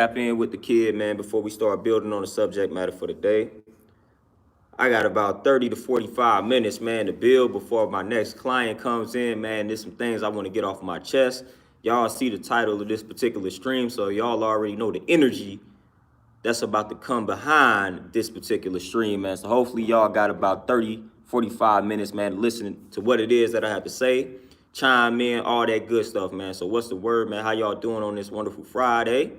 Tap in with the kid, man, before we start building on the subject matter for the day. I got about 30 to 45 minutes, man, to build before my next client comes in, man. There's some things I want to get off my chest. Y'all see the title of this particular stream, so y'all already know the energy that's about to come behind this particular stream, man. So hopefully y'all got about 30, 45 minutes, man, to listen to what it is that I have to say. Chime in, all that good stuff, man. So what's the word, man? How y'all doing on this wonderful Friday?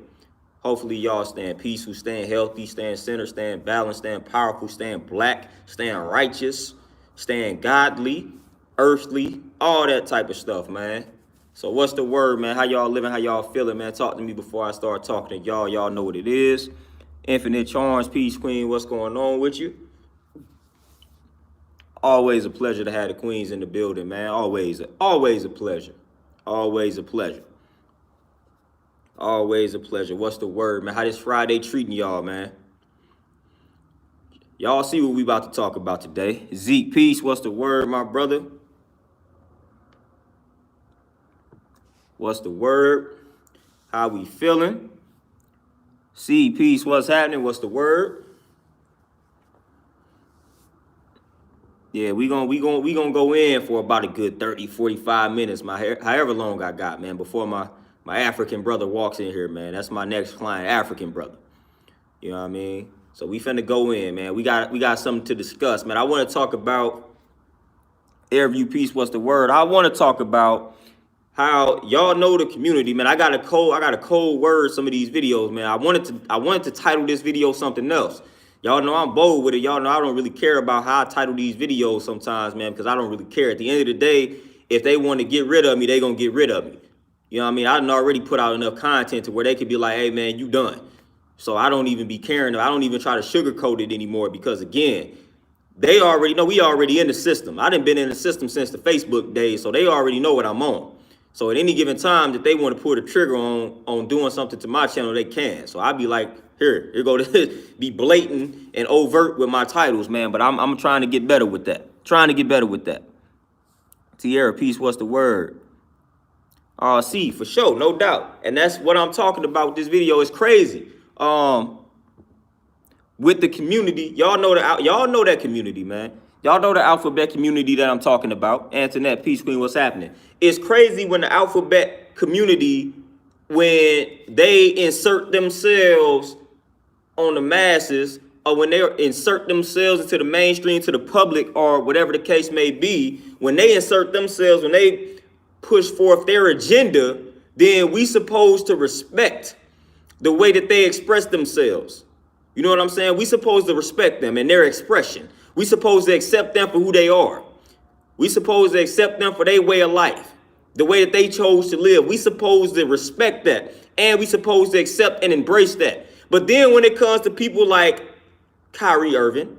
Hopefully y'all staying peaceful, staying healthy, staying centered, staying balanced, staying powerful, staying black, staying righteous, staying godly, earthly, all that type of stuff, man. So what's the word, man? How y'all living? How y'all feeling, man? Talk to me before I start talking to y'all. Y'all know what it is. Infinite Charms, Peace Queen, what's going on with you? Always a pleasure to have the queens in the building, man. Always a pleasure. Always a pleasure. Always a pleasure. What's the word, man? How this Friday treating y'all, man? Y'all see what we about to talk about today. Zeke, peace. What's the word, my brother? What's the word? How we feeling? C, peace. What's happening? What's the word? Yeah, we gonna go in for about a good 30, 45 minutes, however long I got, man, before my African brother walks in here, man. That's my next client, African brother. You know what I mean? So we finna go in, man. We got something to discuss, man. I want to talk about Airview Peace. What's the word? I want to talk about how y'all know the community, man. I got a cold word. Some of these videos, man. I wanted to title this video something else. Y'all know I'm bold with it. Y'all know I don't really care about how I title these videos sometimes, man, because I don't really care. At the end of the day, if they want to get rid of me, they gonna get rid of me. You know what I mean? I done already put out enough content to where they could be like, hey, man, you done. So I don't even be caring. I don't even try to sugarcoat it anymore because, again, they already know we already in the system. I done been in the system since the Facebook days, so they already know what I'm on. So at any given time that they want to pull the trigger on doing something to my channel, they can. So I'd be like, here go to be blatant and overt with my titles, man. But I'm trying to get better with that. Tierra, peace, what's the word? See, for sure, no doubt. And that's what I'm talking about with this video. It's crazy. With the community, y'all know that community, man. Y'all know the alphabet community that I'm talking about. Antoinette, Peace Queen, what's happening? It's crazy when the alphabet community, when they insert themselves on the masses, or when they insert themselves into the mainstream, to the public, or whatever the case may be, when they insert themselves, when they push forth their agenda, then we supposed to respect the way that they express themselves. You know what I'm saying? We supposed to respect them and their expression. We supposed to accept them for who they are. We supposed to accept them for their way of life, the way that they chose to live. We supposed to respect that, and we supposed to accept and embrace that. But then when it comes to people like Kyrie Irving,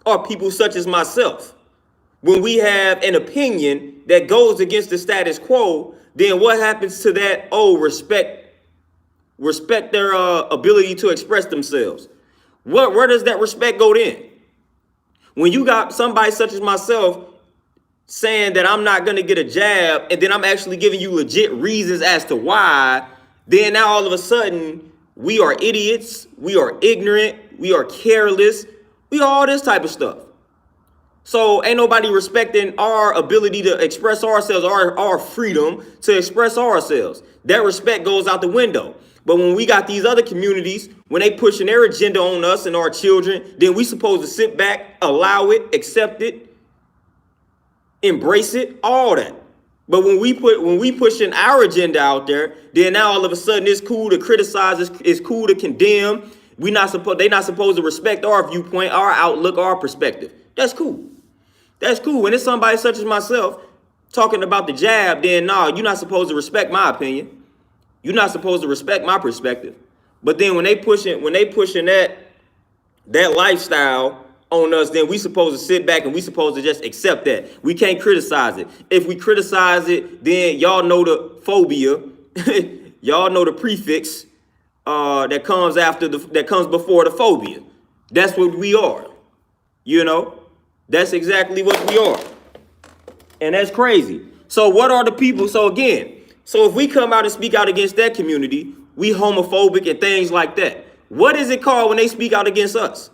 or people such as myself, when we have an opinion that goes against the status quo, then what happens to that? Oh, respect their ability to express themselves. Where does that respect go then? When you got somebody such as myself saying that I'm not going to get a jab, and then I'm actually giving you legit reasons as to why, then now all of a sudden we are idiots, we are ignorant, we are careless, we are all this type of stuff. So ain't nobody respecting our ability to express ourselves, our freedom to express ourselves. That respect goes out the window. But when we got these other communities, when they pushing their agenda on us and our children, then we supposed to sit back, allow it, accept it, embrace it, all that. But when we pushing our agenda out there, then now all of a sudden it's cool to criticize, it's cool to condemn. They not supposed to respect our viewpoint, our outlook, our perspective. That's cool. That's cool. When it's somebody such as myself talking about the jab, then no, you're not supposed to respect my opinion. You're not supposed to respect my perspective. But then when they pushing that lifestyle on us, then we supposed to sit back and we supposed to just accept that. We can't criticize it. If we criticize it, then y'all know the phobia, y'all know the prefix that comes before the phobia. That's what we are. You know, that's exactly what we are. And that's crazy. So what are the people? So again, so if we come out and speak out against that community, we homophobic and things like that. What is it called when they speak out against us?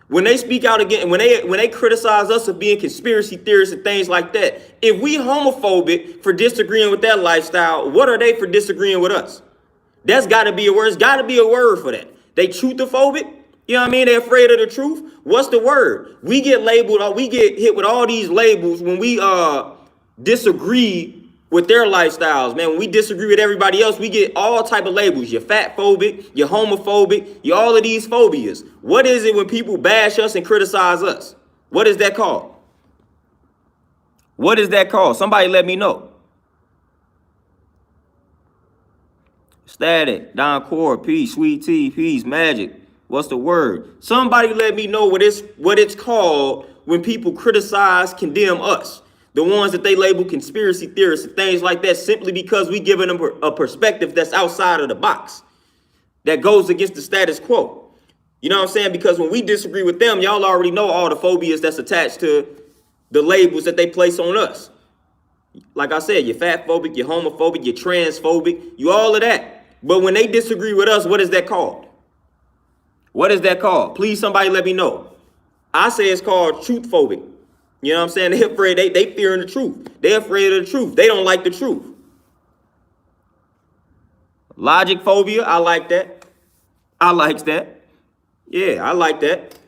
When they speak out again, when they criticize us of being conspiracy theorists and things like that, if we homophobic for disagreeing with that lifestyle, what are they for disagreeing with us? That's got to be a word. There's got to be a word for that. They truthophobic. You know what I mean? They're afraid of the truth. What's the word? We get labeled, we get hit with all these labels when we disagree with their lifestyles, man. When we disagree with everybody else, we get all type of labels. You're fat phobic, you're homophobic, you're all of these phobias. What is it when people bash us and criticize us? What is that called? What is that called? Somebody let me know. Static, Don Core, peace, sweet tea, peace, magic. What's the word? Somebody let me know what it's called when people criticize, condemn us. The ones that they label conspiracy theorists and things like that, simply because we giving them a perspective that's outside of the box, that goes against the status quo. You know what I'm saying? Because when we disagree with them, y'all already know all the phobias that's attached to the labels that they place on us. Like I said, you're fat phobic, you're homophobic, you're transphobic, you all of that. But when they disagree with us, what is that called? What is that called? Please, somebody let me know. I say it's called truth phobic. You know what I'm saying? They're afraid, they fearing the truth. They're afraid of the truth. They don't like the truth. Logic phobia, I like that. I like that. Yeah, I like that.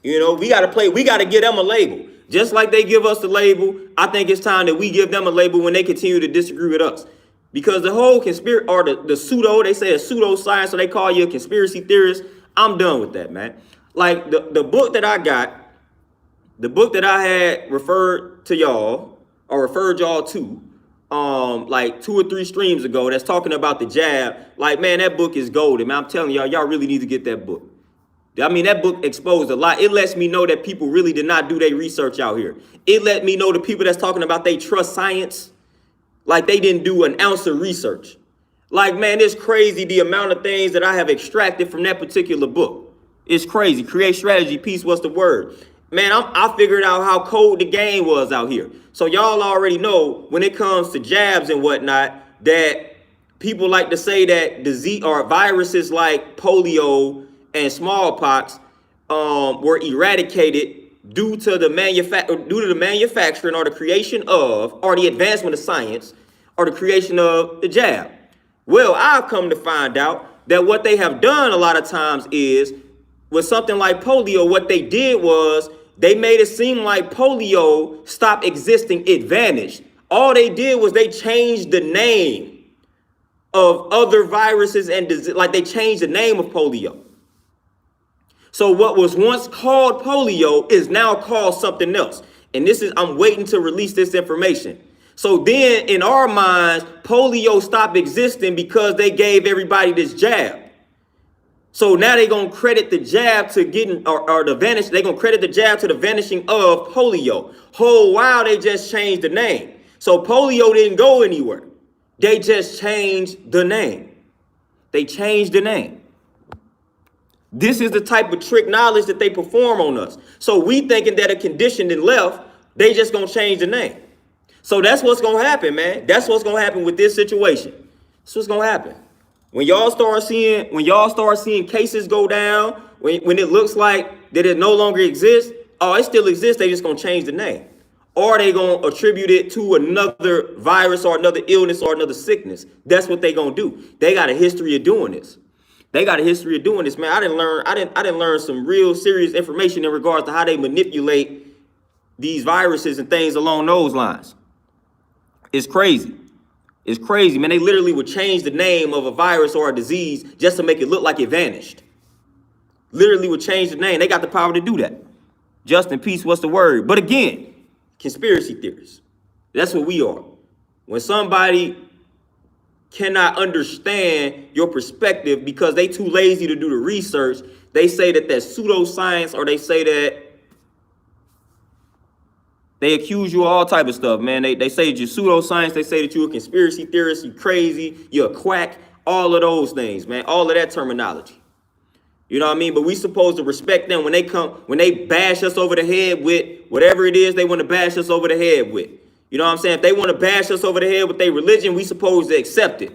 You know, we got to give them a label. Just like they give us the label, I think it's time that we give them a label when they continue to disagree with us. Because the whole conspiracy, or the pseudo, they say a pseudoscience, so they call you a conspiracy theorist. I'm done with that, man. Like the book that I got, the book that I had referred to y'all, or referred y'all to, like 2 or 3 streams ago, that's talking about the jab. Like, man, that book is golden, man. I'm telling y'all really need to get that book. I mean, that book exposed a lot. It lets me know that people really did not do their research out here. It let me know the people that's talking about they trust science, like they didn't do an ounce of research. Like, man, it's crazy the amount of things that I have extracted from that particular book. It's crazy. Create strategy, peace, what's the word? Man, I figured out how cold the game was out here. So y'all already know when it comes to jabs and whatnot, that people like to say that disease or viruses like polio and smallpox were eradicated due to the manufacturing or the creation of, or the advancement of science, or the creation of the jab. Well, I've come to find out that what they have done a lot of times is, with something like polio, what they did was they made it seem like polio stopped existing, it vanished. All they did was they changed the name of other viruses and disease, like they changed the name of polio. So what was once called polio is now called something else. And I'm waiting to release this information. So then in our minds, polio stopped existing because they gave everybody this jab. So now they're going to credit the jab to getting, or the vanish, they're going to credit the jab to the vanishing of polio. Whole while they just changed the name. So polio didn't go anywhere. They just changed the name. They changed the name. This is the type of trick knowledge that they perform on us. So we thinking that a condition then left, they just going to change the name. So that's what's going to happen, man. That's what's going to happen with this situation. That's what's going to happen. When y'all start seeing cases go down, when it looks like that it no longer exists, it still exists, they just gonna change the name. Or they gonna attribute it to another virus or another illness or another sickness. That's what they gonna do. They got a history of doing this. Man. I didn't learn some real serious information in regards to how they manipulate these viruses and things along those lines. It's crazy. It's crazy, man. They literally would change the name of a virus or a disease just to make it look like it vanished. Literally would change the name. They got the power to do that. Just in peace, what's the word? But again, conspiracy theorists. That's what we are. When somebody cannot understand your perspective because they too lazy to do the research, they say that that's pseudoscience, or they say that they accuse you of all type of stuff, man. They say that you're pseudoscience. They say that you're a conspiracy theorist, you crazy, you're a quack, all of those things, man. All of that terminology. You know what I mean? But we supposed to respect them when they bash us over the head with whatever it is they want to bash us over the head with. You know what I'm saying? If they want to bash us over the head with their religion, we supposed to accept it.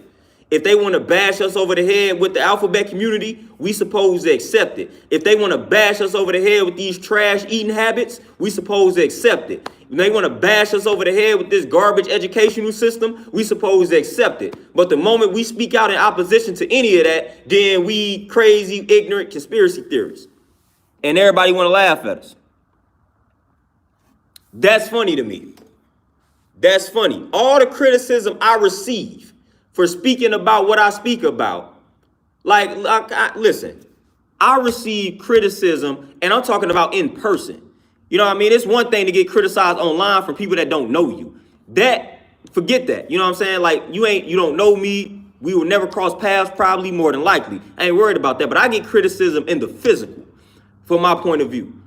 If they want to bash us over the head with the alphabet community, we supposed to accept it. If they want to bash us over the head with these trash eating habits, we supposed to accept it. If they want to bash us over the head with this garbage educational system, we supposed to accept it. But the moment we speak out in opposition to any of that, then we crazy, ignorant conspiracy theorists. And everybody want to laugh at us. That's funny to me. That's funny. All the criticism I receive for speaking about what I speak about, listen, I receive criticism, and I'm talking about in person. You know what I mean? It's one thing to get criticized online from people that don't know you. Forget that. You know what I'm saying? Like, you don't know me. We will never cross paths, probably, more than likely. I ain't worried about that. But I get criticism in the physical, from my point of view.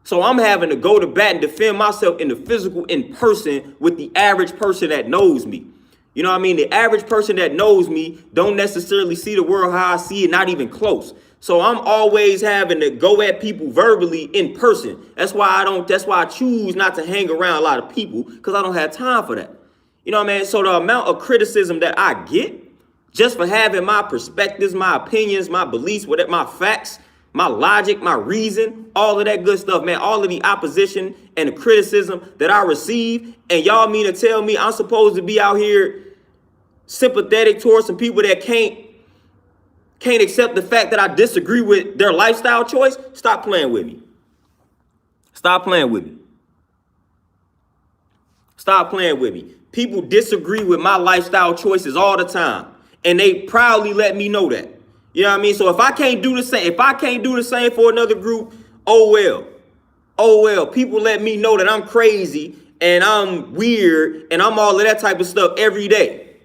So I'm having to go to bat and defend myself in the physical, in person, with the average person that knows me. You know what I mean? The average person that knows me don't necessarily see the world how I see it, not even close. So I'm always having to go at people verbally in person. That's why I choose not to hang around a lot of people, because I don't have time for that. You know what I mean? So the amount of criticism that I get just for having my perspectives, my opinions, my beliefs, my facts, my logic, my reason, all of that good stuff, man, all of the opposition and the criticism that I receive, and y'all mean to tell me I'm supposed to be out here sympathetic towards some people that can't accept the fact that I disagree with their lifestyle choice? Stop playing with me. Stop playing with me. Stop playing with me. People disagree with my lifestyle choices all the time, and they proudly let me know that. You know what I mean? So if I can't do the same for another group, oh well. Oh well. People let me know that I'm crazy and I'm weird and I'm all of that type of stuff every day.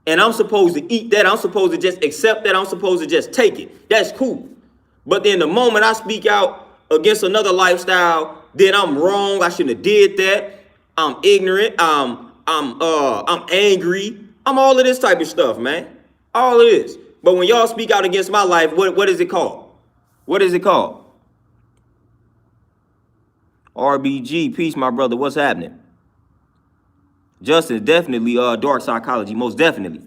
And I'm supposed to eat that. I'm supposed to just accept that. I'm supposed to just take it. That's cool. But then the moment I speak out against another lifestyle, then I'm wrong. I shouldn't have did that. I'm ignorant. I'm angry. I'm all of this type of stuff, man. All of this. But when y'all speak out against my life, what is it called? What is it called? RBG, peace, my brother. What's happening? Justin, definitely dark psychology, most definitely.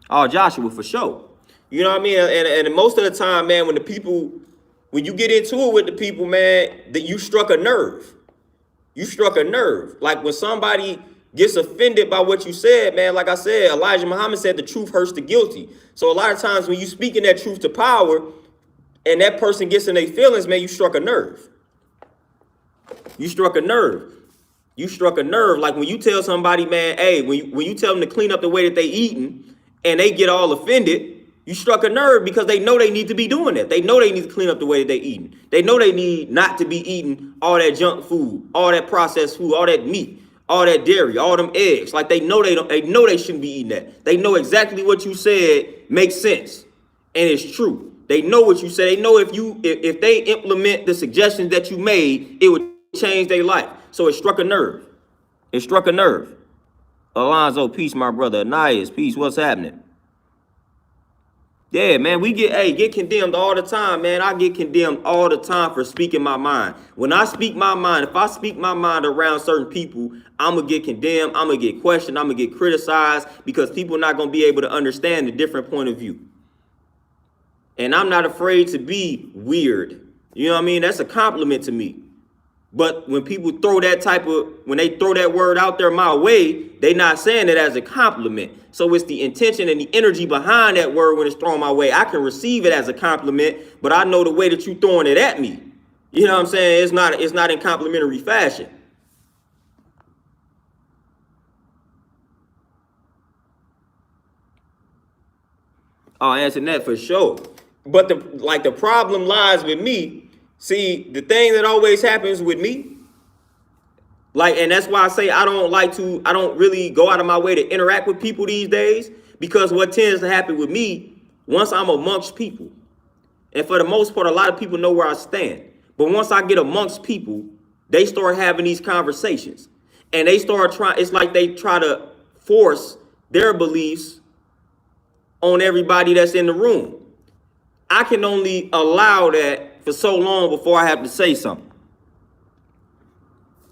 Oh, Joshua, for sure. You know what I mean? And most of the time, man, when you get into it with the people, man, that you struck a nerve. You struck a nerve. Like when somebody gets offended by what you said, man, like I said, Elijah Muhammad said the truth hurts the guilty. So a lot of times when you speaking that truth to power and that person gets in their feelings, man, you struck a nerve. You struck a nerve. You struck a nerve. Like when you tell somebody, man, hey, when you tell them to clean up the way that they eating and they get all offended, you struck a nerve because they know they need to be doing that. They know they need to clean up the way that they eating. They know they need not to be eating all that junk food, all that processed food, all that meat, all that dairy, all them eggs. Like they know they shouldn't be eating that. They know exactly what you said makes sense. And it's true. They know what you said. They know if they implement the suggestions that you made, it would change their life. So it struck a nerve. It struck a nerve. Alonzo, peace, my brother. Ananias, peace. What's happening? Yeah, man, we get condemned all the time, man. I get condemned all the time for speaking my mind. When I speak my mind, if I speak my mind around certain people, I'm going to get condemned. I'm going to get questioned. I'm going to get criticized because people are not going to be able to understand a different point of view. And I'm not afraid to be weird. You know what I mean? That's a compliment to me. But when people throw that word out there my way, they not saying it as a compliment. So it's the intention and the energy behind that word when it's thrown my way. I can receive it as a compliment, but I know the way that you throwing it at me. You know what I'm saying? It's not in complimentary fashion. Oh, answering that for sure. But the problem lies with me. See, the thing that always happens with me, and that's why I say I don't really go out of my way to interact with people these days, because what tends to happen with me, once I'm amongst people, and for the most part, a lot of people know where I stand. But once I get amongst people, they start having these conversations and they start it's like they try to force their beliefs on everybody that's in the room. I can only allow that for so long before I have to say something.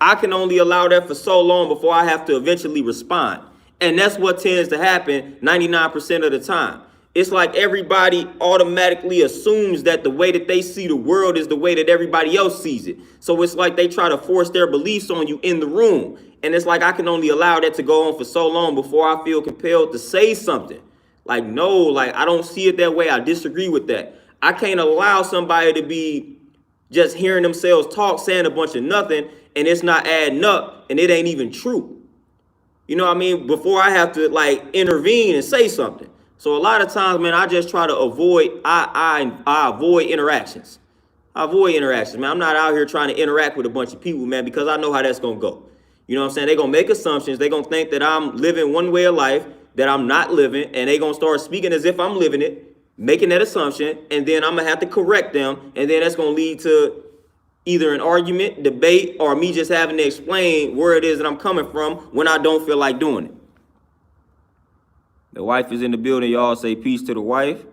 I can only allow that for so long before I have to eventually respond. And that's what tends to happen 99% of the time. It's like everybody automatically assumes that the way that they see the world is the way that everybody else sees it. So it's like they try to force their beliefs on you in the room. And it's like I can only allow that to go on for so long before I feel compelled to say something. Like, no, like, I don't see it that way. I disagree with that. I can't allow somebody to be just hearing themselves talk, saying a bunch of nothing, and it's not adding up, and it ain't even true. You know what I mean? Before I have to, like, intervene and say something. So a lot of times, man, I just try to avoid, I avoid interactions. I avoid interactions, man. I'm not out here trying to interact with a bunch of people, man, because I know how that's going to go. You know what I'm saying? They're going to make assumptions. They're going to think that I'm living one way of life that I'm not living, and they're going to start speaking as if I'm living it, making that assumption, and then I'm going to have to correct them, and then that's going to lead to either an argument, debate, or me just having to explain where it is that I'm coming from when I don't feel like doing it. The wife is in the building. Y'all say peace to the wife.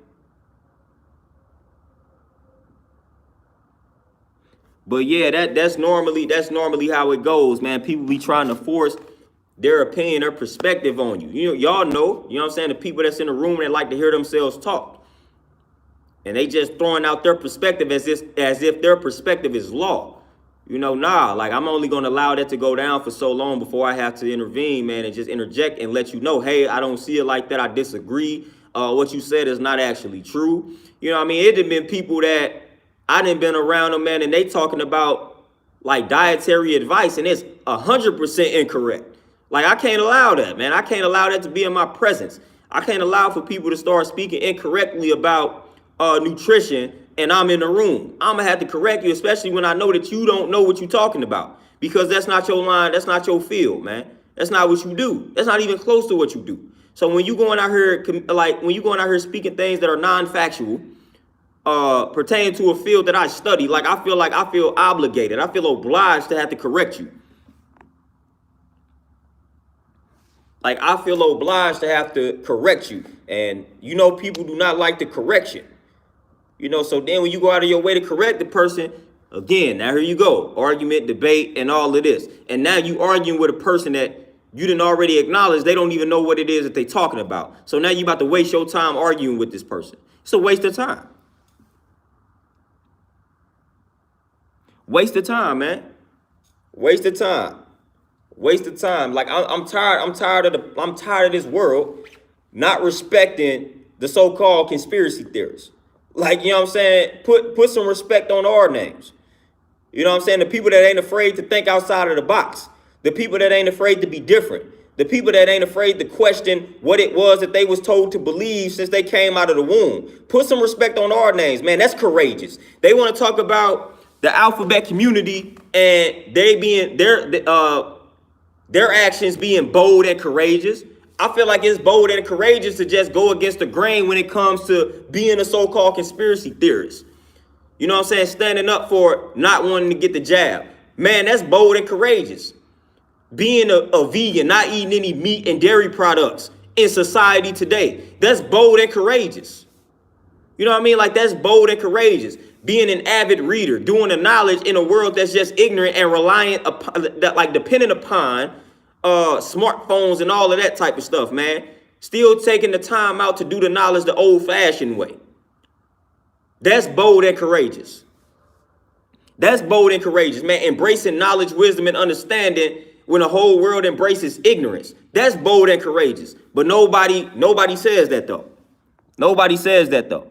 But yeah, that's normally how it goes, man. People be trying to force their opinion or perspective on you. You know, y'all know, you know what I'm saying? The people that's in the room that like to hear themselves talk. And they just throwing out their perspective as if their perspective is law. You know, nah, like I'm only going to allow that to go down for so long before I have to intervene, man, and just interject and let you know, hey, I don't see it like that. I disagree. What you said is not actually true. You know what I mean? It had been people that I didn't been around them, man, and they talking about like dietary advice, and it's 100% incorrect. Like, I can't allow that, man. I can't allow that to be in my presence. I can't allow for people to start speaking incorrectly about nutrition, and I'm in the room. I'm going to have to correct you, especially when I know that you don't know what you're talking about, because that's not your line. That's not your field, man. That's not what you do. That's not even close to what you do. So when you going out here, speaking things that are non-factual, pertaining to a field that I study, like I feel obligated. I feel obliged to have to correct you. Like, I feel obliged to have to correct you. And, you know, people do not like the correction. You know, so then when you go out of your way to correct the person, again, now here you go. Argument, debate, and all of this. And now you arguing with a person that you didn't already acknowledge they don't even know what it is that they talking about. So now you about to waste your time arguing with this person. It's a waste of time. Waste of time, man. Waste of time. Waste of time. Like, I'm tired of this world not respecting the so-called conspiracy theorists. Like, you know what I'm saying? Put some respect on our names. You know what I'm saying? The people that ain't afraid to think outside of the box. The people that ain't afraid to be different. The people that ain't afraid to question what it was that they was told to believe since they came out of the womb. Put some respect on our names, man. That's courageous. They want to talk about the alphabet community and they being their actions being bold and courageous. I feel like it's bold and courageous to just go against the grain when it comes to being a so-called conspiracy theorist. You know what I'm saying? Standing up for not wanting to get the jab. Man, that's bold and courageous. Being a vegan, not eating any meat and dairy products in society today. That's bold and courageous. You know what I mean? Like, that's bold and courageous. Being an avid reader, doing the knowledge in a world that's just ignorant and reliant upon, dependent upon smartphones and all of that type of stuff, man. Still taking the time out to do the knowledge the old-fashioned way. That's bold and courageous. That's bold and courageous, man. Embracing knowledge, wisdom, and understanding when the whole world embraces ignorance. That's bold and courageous. But nobody says that, though. Nobody says that, though.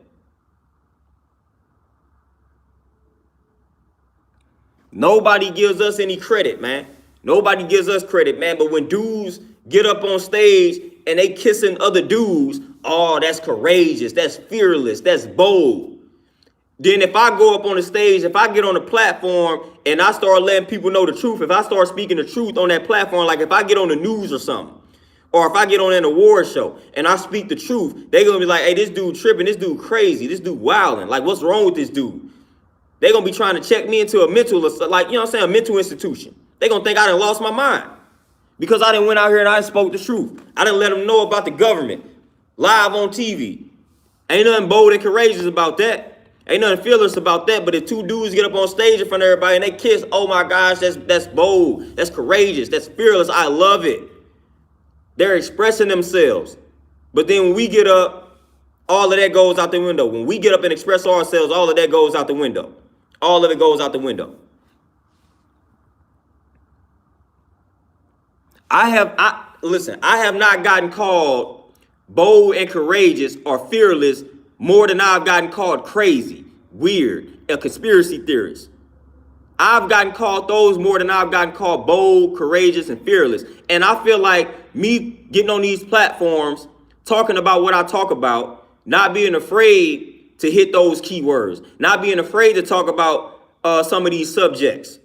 Nobody gives us any credit, man. Nobody gives us credit, man. But when dudes get up on stage and they kissing other dudes, oh, that's courageous. That's fearless. That's bold. Then if I go up on the stage, if I get on the platform and I start letting people know the truth, if I start speaking the truth on that platform, like if I get on the news or something, or if I get on an award show and I speak the truth, they're going to be like, hey, this dude tripping, this dude crazy, this dude wilding. Like, what's wrong with this dude? They're going to be trying to check me into a mental, like, you know what I'm saying, a mental institution. They're going to think I done lost my mind because I done went out here and I spoke the truth. I done let them know about the government live on TV. Ain't nothing bold and courageous about that. Ain't nothing fearless about that. But if two dudes get up on stage in front of everybody and they kiss, oh my gosh, that's bold, that's courageous, that's fearless. I love it. They're expressing themselves. But then when we get up, all of that goes out the window. When we get up and express ourselves, all of that goes out the window. All of it goes out the window. I have not gotten called bold and courageous or fearless more than I've gotten called crazy, weird, a conspiracy theorist. I've gotten called those more than I've gotten called bold, courageous, and fearless. And I feel like me getting on these platforms, talking about what I talk about, not being afraid to hit those keywords, not being afraid to talk about some of these subjects,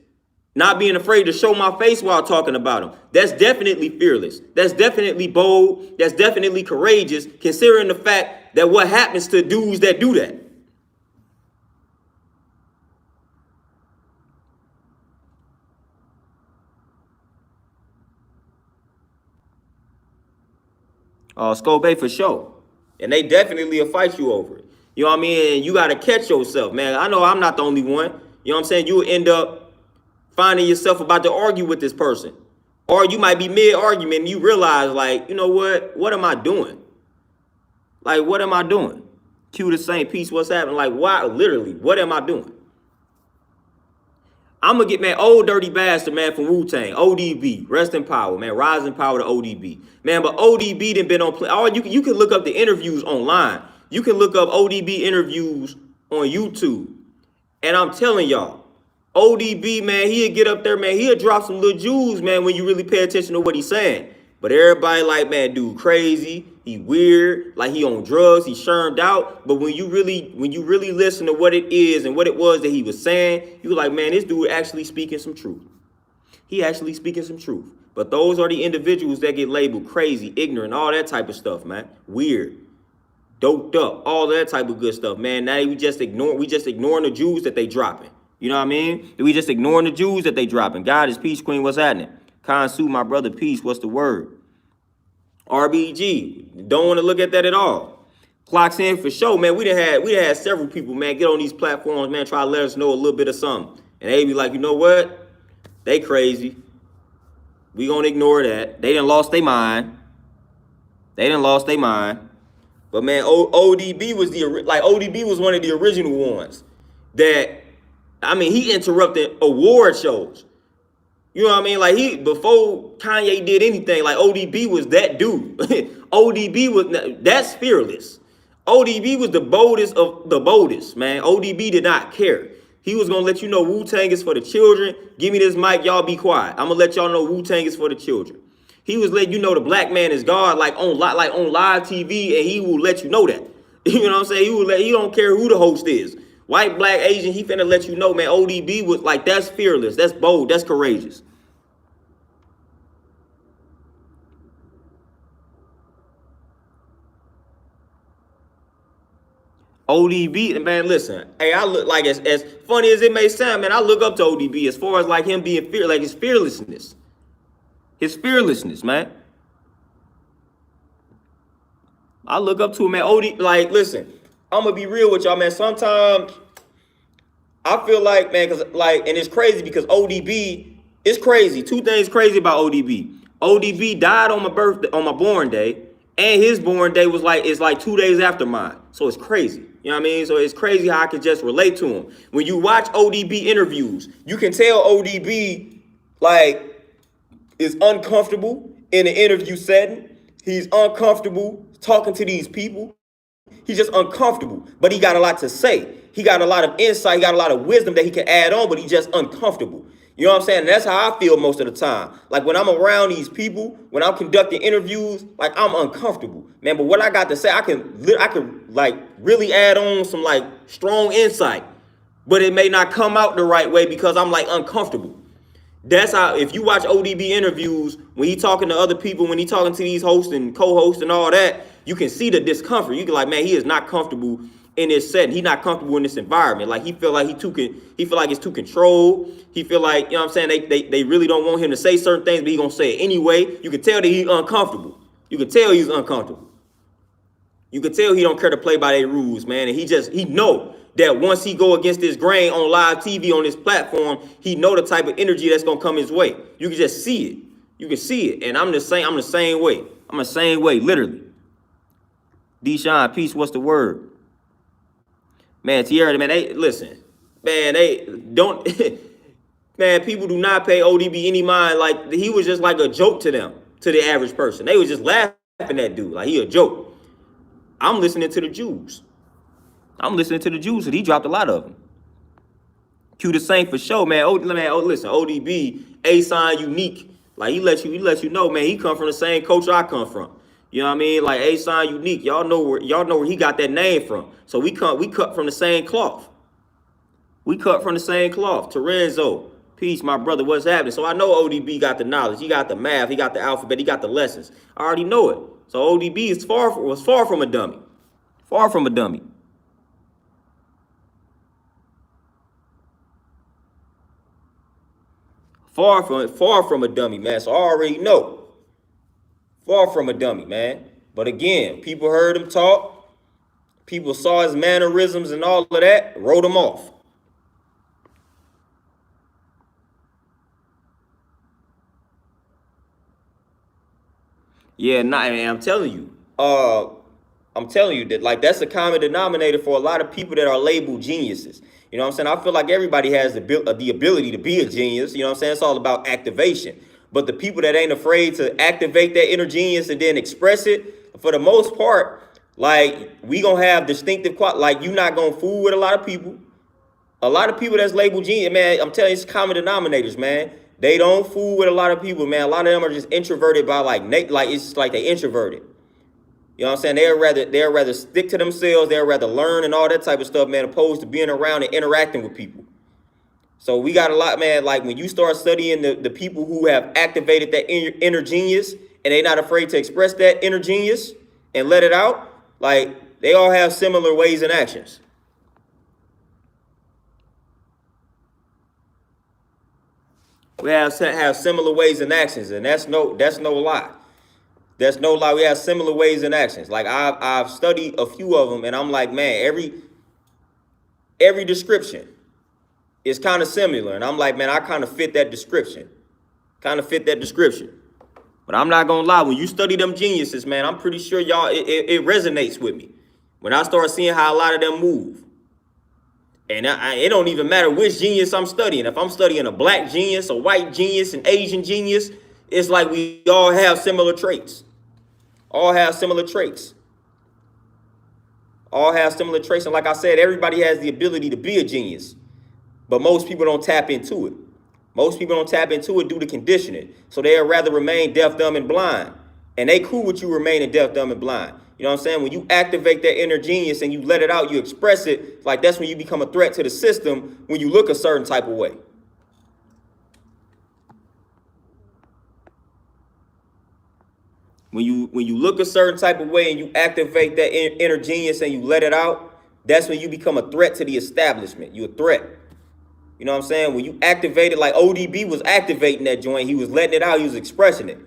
not being afraid to show my face while talking about them. That's definitely fearless. That's definitely bold. That's definitely courageous, considering the fact that what happens to dudes that do that. Scope for sure. And they definitely will fight you over it. You know what I mean? And you got to catch yourself, man. I know I'm not the only one. You know what I'm saying? You'll end up finding yourself about to argue with this person. Or you might be mid-argument and you realize, like, you know what? What am I doing? Like, what am I doing? Cue the same piece, what's happening? Like, why? Literally, what am I doing? I'm going to get, man, old dirty bastard, man, from Wu-Tang, ODB, rest in power, man, rise in power to ODB. Man, but ODB done been on play. You can look up the interviews online. You can look up ODB interviews on YouTube. And I'm telling y'all, ODB, man, he'll get up there, man, he'll drop some little jewels, man, when you really pay attention to what he's saying. But everybody like, man, dude crazy, he weird, like he on drugs, he shermed out. But when you really listen to what it is and what it was that he was saying, you like, man, this dude actually speaking some truth. He actually speaking some truth. But those are the individuals that get labeled crazy, ignorant, all that type of stuff, man. Weird, doped up, all that type of good stuff, man. Now we just ignoring the Jews that they dropping. You know what I mean? We just ignoring the Jews that they dropping. God is peace, queen, what's happening? Kansu, my brother, peace, what's the word? RBG, don't want to look at that at all. Clocks in for sure, man. We done had several people, man, get on these platforms, man, try to let us know a little bit of something. And they be like, you know what? They crazy. We gonna ignore that. They done lost their mind. But man, ODB was one of the original ones that, I mean, he interrupted award shows. You know what I mean? Like before Kanye did anything, like ODB was that dude. That's fearless. ODB was the boldest of the boldest, man. ODB did not care. He was gonna let you know Wu-Tang is for the children. Give me this mic, y'all be quiet. I'm gonna let y'all know Wu-Tang is for the children. He was letting you know the black man is God, like on live TV, and he will let you know that. You know what I'm saying? He don't care who the host is. White, black, Asian, he finna let you know, man, ODB was like, that's fearless, that's bold, that's courageous. ODB, man, listen, hey, I look like, as funny as it may sound, man, I look up to ODB as far as like him being like his fearlessness. His fearlessness, man. I look up to him, man. Like, listen, I'm gonna be real with y'all, man. Sometimes I feel like, man, cause like, and it's crazy because ODB, it's crazy. Two things crazy about ODB. ODB died on my birthday, on my born day, and his born day is like 2 days after mine. So it's crazy. You know what I mean? So it's crazy how I can just relate to him. When you watch ODB interviews, you can tell ODB like is uncomfortable in an interview setting. He's uncomfortable talking to these people. He's just uncomfortable, but he got a lot to say. He got a lot of insight. He got a lot of wisdom that he can add on, but he's just uncomfortable. You know what I'm saying? And that's how I feel most of the time. Like when I'm around these people, when I'm conducting interviews, like I'm uncomfortable, man. But what I got to say, I can like really add on some like strong insight, but it may not come out the right way because I'm like uncomfortable. That's how, if you watch ODB interviews, when he talking to other people, when he talking to these hosts and co-hosts and all that, you can see the discomfort. You can like, man, he is not comfortable in this setting. He's not comfortable in this environment. Like he feel like he feel like it's too controlled. He feel like, you know what I'm saying, they really don't want him to say certain things, but he gonna say it anyway. You can tell that he's uncomfortable. You can tell he's uncomfortable. You can tell he don't care to play by their rules, man. And he know that once he go against this grain on live TV on this platform, he know the type of energy that's gonna come his way. You can just see it. You can see it. And I'm the same way. I'm the same way, literally. Deshaun, peace, what's the word? Man, Tierra, man, they listen. Man, they don't man, people do not pay ODB any mind. Like, he was just like a joke to them, to the average person. They was just laughing at that dude, like he a joke. I'm listening to the Jews. I'm listening to the Jews, and he dropped a lot of them. Q the Saint for sure, man. Listen, ODB, A-Sign unique. Like, he let you know, man, he come from the same culture I come from. You know what I mean? Like, A-Sign unique. Y'all know where he got that name from. So we cut from the same cloth. We cut from the same cloth. Terenzo, peace, my brother. What's happening? So I know ODB got the knowledge. He got the math. He got the alphabet. He got the lessons. I already know it. So ODB was far from a dummy. Far from a dummy. Far from a dummy, man. So I already know. Far from a dummy, man. But again, people heard him talk. People saw his mannerisms and all of that. Wrote him off. Yeah, I'm telling you. I'm telling you that, like, that's a common denominator for a lot of people that are labeled geniuses. You know what I'm saying? I feel like everybody has the ability to be a genius. You know what I'm saying? It's all about activation. But the people that ain't afraid to activate that inner genius and then express it, for the most part, like, we gonna have distinctive like, you not gonna fool with a lot of people. A lot of people that's labeled genius, man, I'm telling you, it's common denominators, man. They don't fool with a lot of people, man. A lot of them are just introverted by like it's like they introverted. You know what I'm saying? They'd rather stick to themselves. They'd rather learn and all that type of stuff, man, opposed to being around and interacting with people. So we got a lot, man. Like, when you start studying the people who have activated that inner genius and they're not afraid to express that inner genius and let it out, like, they all have similar ways and actions. We have similar ways and actions, and that's no lie. That's no lie. We have similar ways and actions. Like, I've studied a few of them, and I'm like, man, every description is kind of similar. And I'm like, man, I kind of fit that description. But I'm not gonna lie, when you study them geniuses, man, I'm pretty sure y'all, it resonates with me. When I start seeing how a lot of them move. And it don't even matter which genius I'm studying. If I'm studying a black genius, a white genius, an Asian genius, it's like we all have similar traits. All have similar traits. And like I said, everybody has the ability to be a genius. But most people don't tap into it. Most people don't tap into it due to conditioning. So they'd rather remain deaf, dumb, and blind. And they cool with you remaining deaf, dumb, and blind. You know what I'm saying? When you activate that inner genius and you let it out, you express it, like, that's when you become a threat to the system when you look a certain type of way. When you look a certain type of way and you activate that inner genius and you let it out, that's when you become a threat to the establishment. You're a threat. You know what I'm saying? When you activate it, like ODB was activating that joint, he was letting it out, he was expressing it.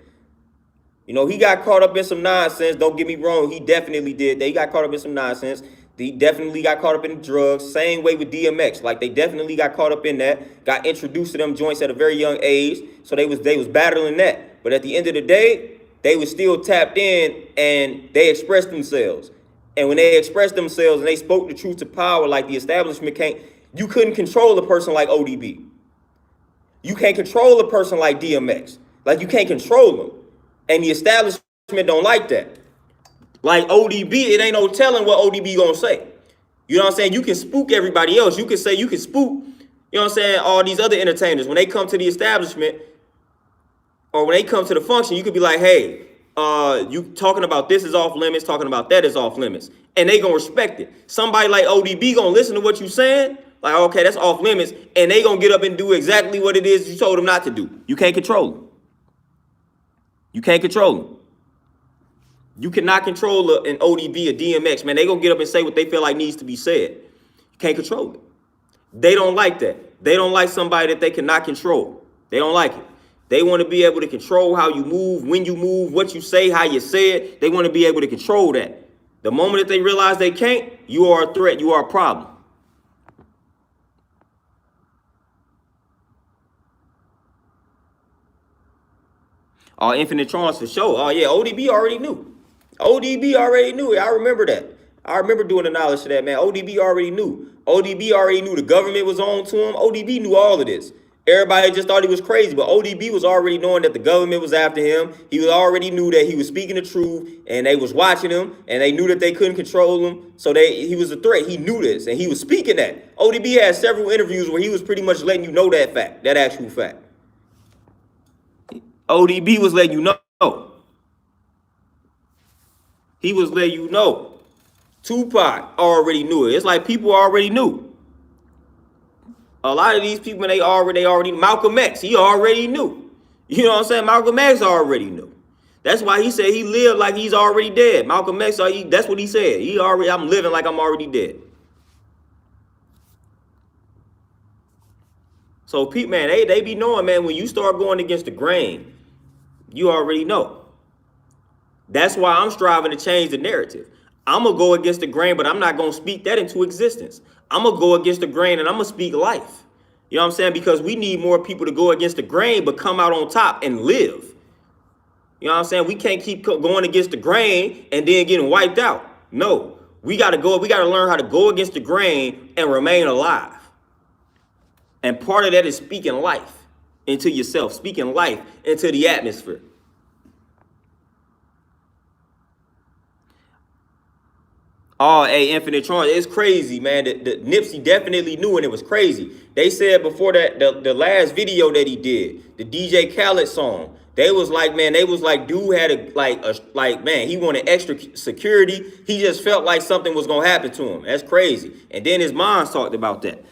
You know, he got caught up in some nonsense. Don't get me wrong. He definitely did. He got caught up in some nonsense. He definitely got caught up in the drugs. Same way with DMX. Like, they definitely got caught up in that. Got introduced to them joints at a very young age. So they was battling that. But at the end of the day, they was still tapped in and they expressed themselves. And when they expressed themselves and they spoke the truth to power, like, the establishment you couldn't control a person like ODB. You can't control a person like DMX. Like, you can't control them. And the establishment don't like that. Like ODB, it ain't no telling what ODB gonna say. You know what I'm saying? You can spook everybody else. You can spook, you know what I'm saying, all these other entertainers. When they come to the establishment or when they come to the function, you could be like, hey, you talking about this is off limits, talking about that is off limits. And they gonna respect it. Somebody like ODB gonna listen to what you saying, like, okay, that's off limits, and they gonna get up and do exactly what it is you told them not to do. You can't control them. You can't control them. You cannot control an ODB, a DMX, man. They gonna get up and say what they feel like needs to be said. You can't control it. They don't like that. They don't like somebody that they cannot control. They don't like it. They want to be able to control how you move, when you move, what you say, how you say it. They want to be able to control that. The moment that they realize they can't, you are a threat. You are a problem. Infinite Trance for sure. Oh, yeah, ODB already knew. ODB already knew. I remember that. I remember doing the knowledge to that, man. ODB already knew. ODB already knew the government was on to him. ODB knew all of this. Everybody just thought he was crazy, but ODB was already knowing that the government was after him. He was already knew that he was speaking the truth, and they was watching him, and they knew that they couldn't control him. So he was a threat. He knew this, and he was speaking that. ODB had several interviews where he was pretty much letting you know that fact, that actual fact. ODB was letting you know. He was letting you know. Tupac already knew it. It's like people already knew. A lot of these people, they already Malcolm X, he already knew. You know what I'm saying? Malcolm X already knew. That's why he said he lived like he's already dead. Malcolm X, that's what he said. I'm living like I'm already dead. So people, man, they be knowing, man, when you start going against the grain, you already know. That's why I'm striving to change the narrative. I'm going to go against the grain, but I'm not going to speak that into existence. I'm going to go against the grain and I'm going to speak life. You know what I'm saying? Because we need more people to go against the grain, but come out on top and live. You know what I'm saying? We can't keep going against the grain and then getting wiped out. No, we got to learn how to go against the grain and remain alive. And part of that is speaking life into yourself, speaking life into the atmosphere. Oh, hey, Infinite Trance, it's crazy, man. The Nipsey definitely knew, and it was crazy. They said before that, the last video that he did, the DJ Khaled song, they was like, dude had man, he wanted extra security. He just felt like something was gonna happen to him. That's crazy. And then his moms talked about that.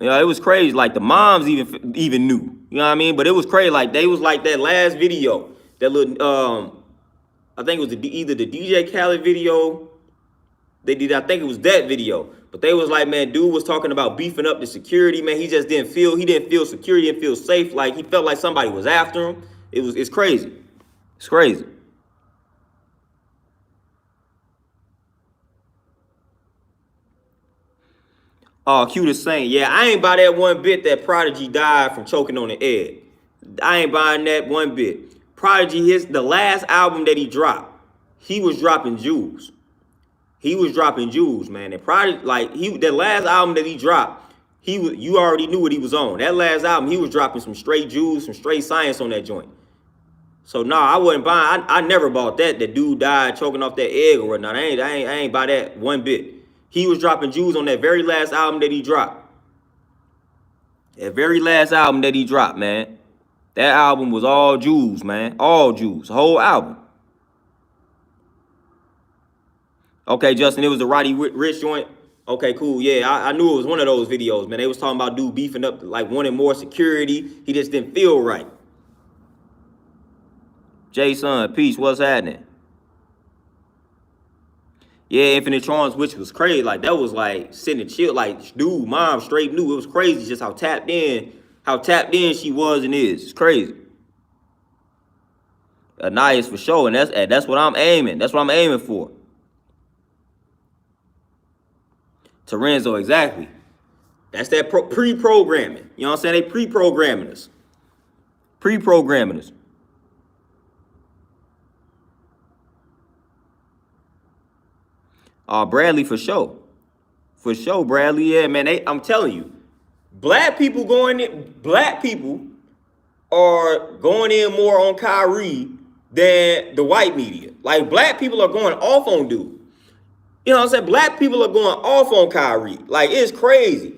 You know, it was crazy. Like the moms even knew. You know what I mean? But it was crazy. Like they was like that last video, that little I think it was either the DJ Khaled video. They did, I think it was that video. But they was like, man, dude was talking about beefing up the security, man. He just didn't feel secure, he didn't feel safe. Like he felt like somebody was after him. It's crazy. It's crazy. Oh, Q the saying, yeah, I ain't buy that one bit that Prodigy died from choking on the egg. I ain't buying that one bit. Prodigy, the last album that he dropped, he was dropping jewels. He was dropping jewels, man. And Prodigy, that last album that he dropped, you already knew what he was on. That last album, he was dropping some straight jewels, some straight science on that joint. So I wasn't buying. I never bought that. That dude died choking off that egg or whatnot. I ain't buy that one bit. He was dropping jewels on that very last album that he dropped. That very last album that he dropped, man. That album was all jewels, man. All jewels. Whole album. Okay, Justin, it was the Roddy Ricch joint. Okay, cool. Yeah, I knew it was one of those videos, man. They was talking about dude beefing up, like wanting more security. He just didn't feel right. Jason, peace. What's happening? Yeah, Infinite Trance, which was crazy. Like that was like sitting and chill. Like dude, mom straight knew. It was crazy just how tapped in she was and is. It's crazy. Anais for sure, and that's what I'm aiming. That's what I'm aiming for. Terenzo, exactly. That's that pre-programming. You know what I'm saying? They pre-programming us. Pre-programming us. Bradley for sure. For sure, Bradley. Yeah, man. I'm telling you, black people are going in more on Kyrie than the white media. Like black people are going off on dude. You know what I'm saying? Black people are going off on Kyrie. Like, it's crazy.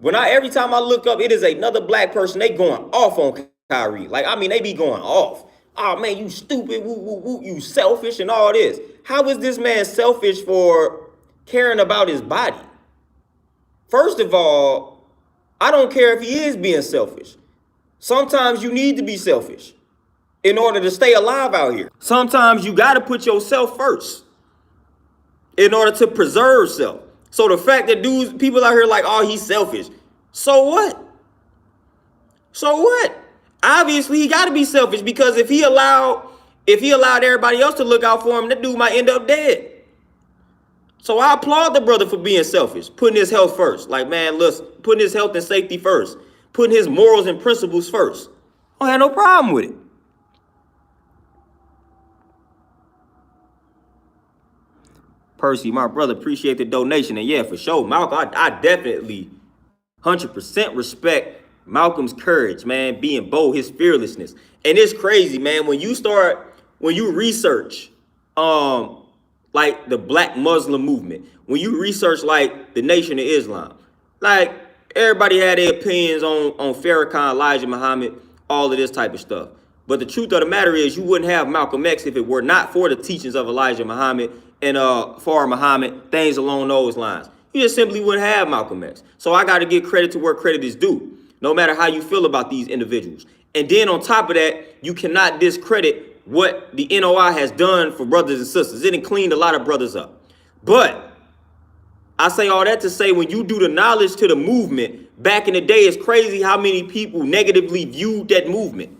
Every time I look up, it is another black person, they going off on Kyrie. Like, I mean, they be going off. Oh, man, you stupid, woo, woo, woo, you selfish and all this. How is this man selfish for caring about his body? First of all, I don't care if he is being selfish. Sometimes you need to be selfish in order to stay alive out here. Sometimes you got to put yourself first in order to preserve self. So the fact that people out here like, oh, he's selfish. So what? So what? Obviously, he got to be selfish because if he allowed everybody else to look out for him, that dude might end up dead. So I applaud the brother for being selfish, putting his health first. Like, man, listen, putting his health and safety first, putting his morals and principles first. I don't have no problem with it. Percy, my brother, appreciate the donation. And yeah, for sure, Malcolm, I definitely 100% respect Malcolm's courage, man, being bold, his fearlessness. And it's crazy, man, when you research, like the Black Muslim movement, when you research like the Nation of Islam, like everybody had their opinions on Farrakhan, Elijah Muhammad, all of this type of stuff. But the truth of the matter is, you wouldn't have Malcolm X if it were not for the teachings of Elijah Muhammad and Farah Muhammad, things along those lines. You just simply wouldn't have Malcolm X. So I got to give credit to where credit is due, no matter how you feel about these individuals. And then on top of that, you cannot discredit what the NOI has done for brothers and sisters. It done cleaned a lot of brothers up. But I say all that to say, when you do the knowledge to the movement, back in the day, it's crazy how many people negatively viewed that movement.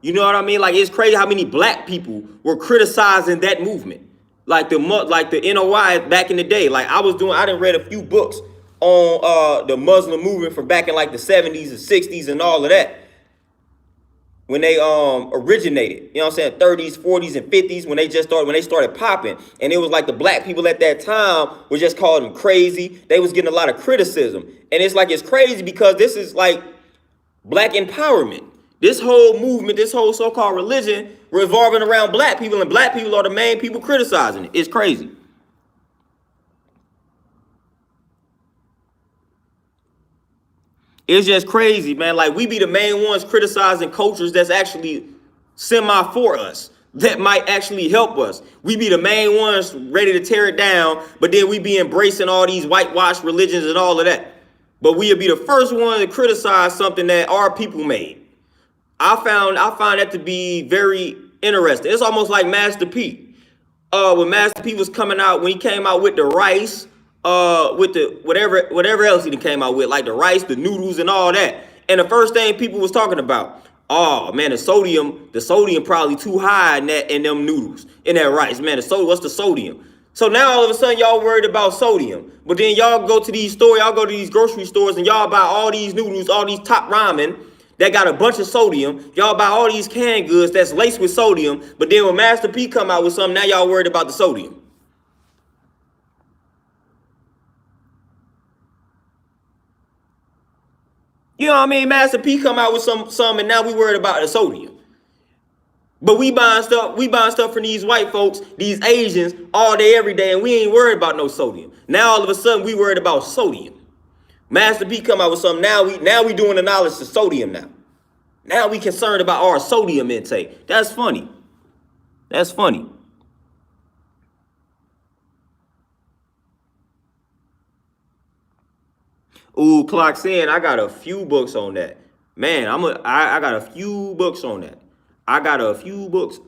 You know what I mean? Like, it's crazy how many black people were criticizing that movement. Like the NOI back in the day. Like I done read a few books on the Muslim movement from back in like the 70s and 60s and all of that. When they originated, you know what I'm saying, 30s, 40s, and 50s, when they started popping. And it was like the black people at that time were just calling them crazy. They was getting a lot of criticism. And it's like, it's crazy because this is like black empowerment. This whole movement, this whole so-called religion revolving around black people, and black people are the main people criticizing it. It's crazy. It's just crazy, man. Like, we be the main ones criticizing cultures that's actually semi for us, that might actually help us. We be the main ones ready to tear it down, but then we be embracing all these whitewashed religions and all of that. But we'll be the first one to criticize something that our people made. I find that to be very interesting. It's almost like Master P. When Master P was coming out, when he came out with the rice, with the whatever else he came out with, like the rice, the noodles, and all that. And the first thing people was talking about, oh man, the sodium probably too high in them noodles, in that rice. Man, what's the sodium? So now all of a sudden y'all worried about sodium. But then y'all go to these grocery stores, and y'all buy all these noodles, all these top ramen that got a bunch of sodium. Y'all buy all these canned goods that's laced with sodium. But then when Master P come out with something, now y'all worried about the sodium. You know what I mean? Master P come out with some, and now we worried about the sodium. But we buying stuff from these white folks, these Asians, all day, every day, and we ain't worried about no sodium. Now all of a sudden we worried about sodium. Master P come out with something. Now we doing the knowledge to sodium now. Now we concerned about our sodium intake. That's funny. That's funny. Ooh, clock's in. I got a few books on that. Man, I got a few books on that. I got a few books.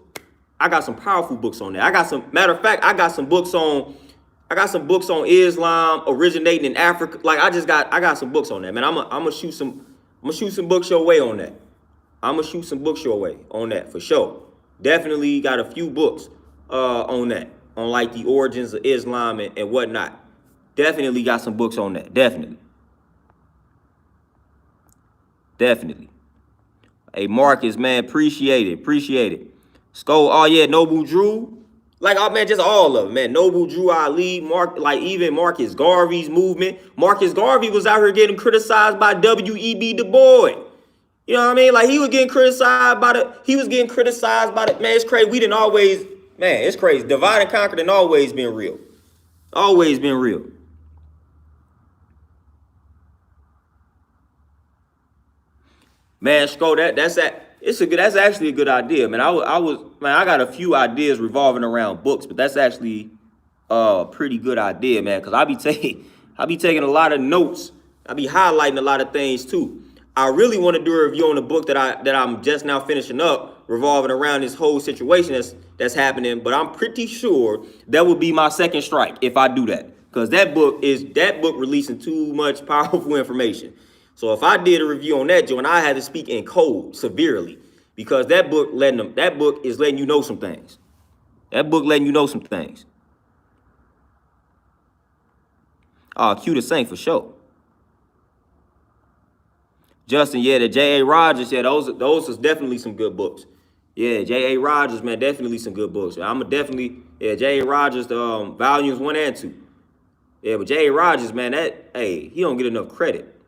I got some powerful books on that. Matter of fact, I got some books on Islam originating in Africa. Like I got some books on that, man. I'm gonna shoot some books your way on that. I'm gonna shoot some books your way on that for sure. Definitely got a few books on that, on like the origins of Islam and whatnot. Definitely got some books on that. Definitely. Hey, Marcus, man, appreciate it. Skull, oh yeah, Noble Drew. Like, oh man, just all of them, man. Noble Drew Ali, even Marcus Garvey's movement. Marcus Garvey was out here getting criticized by W.E.B. Du Bois. You know what I mean? Like, he was getting criticized by the, man, it's crazy. It's crazy. Divide and conquer and always been real. Always been real. Man, Sko, that's actually a good idea, man. I got a few ideas revolving around books, but that's actually a pretty good idea, man. Cause I be taking a lot of notes. I be highlighting a lot of things too. I really want to do a review on the book that I'm just now finishing up, revolving around this whole situation that's happening. But I'm pretty sure that would be my second strike if I do that, because that book releasing too much powerful information. So if I did a review on that, Joe, and I had to speak in code severely, because that book is letting you know some things. Oh, Q the Saint for sure. Justin, yeah, the J.A. Rogers, yeah, those is definitely some good books. Yeah, J.A. Rogers, man, definitely some good books. I'm definitely, yeah, J.A. Rogers, volumes 1 and 2. Yeah, but J.A. Rogers, man, he don't get enough credit.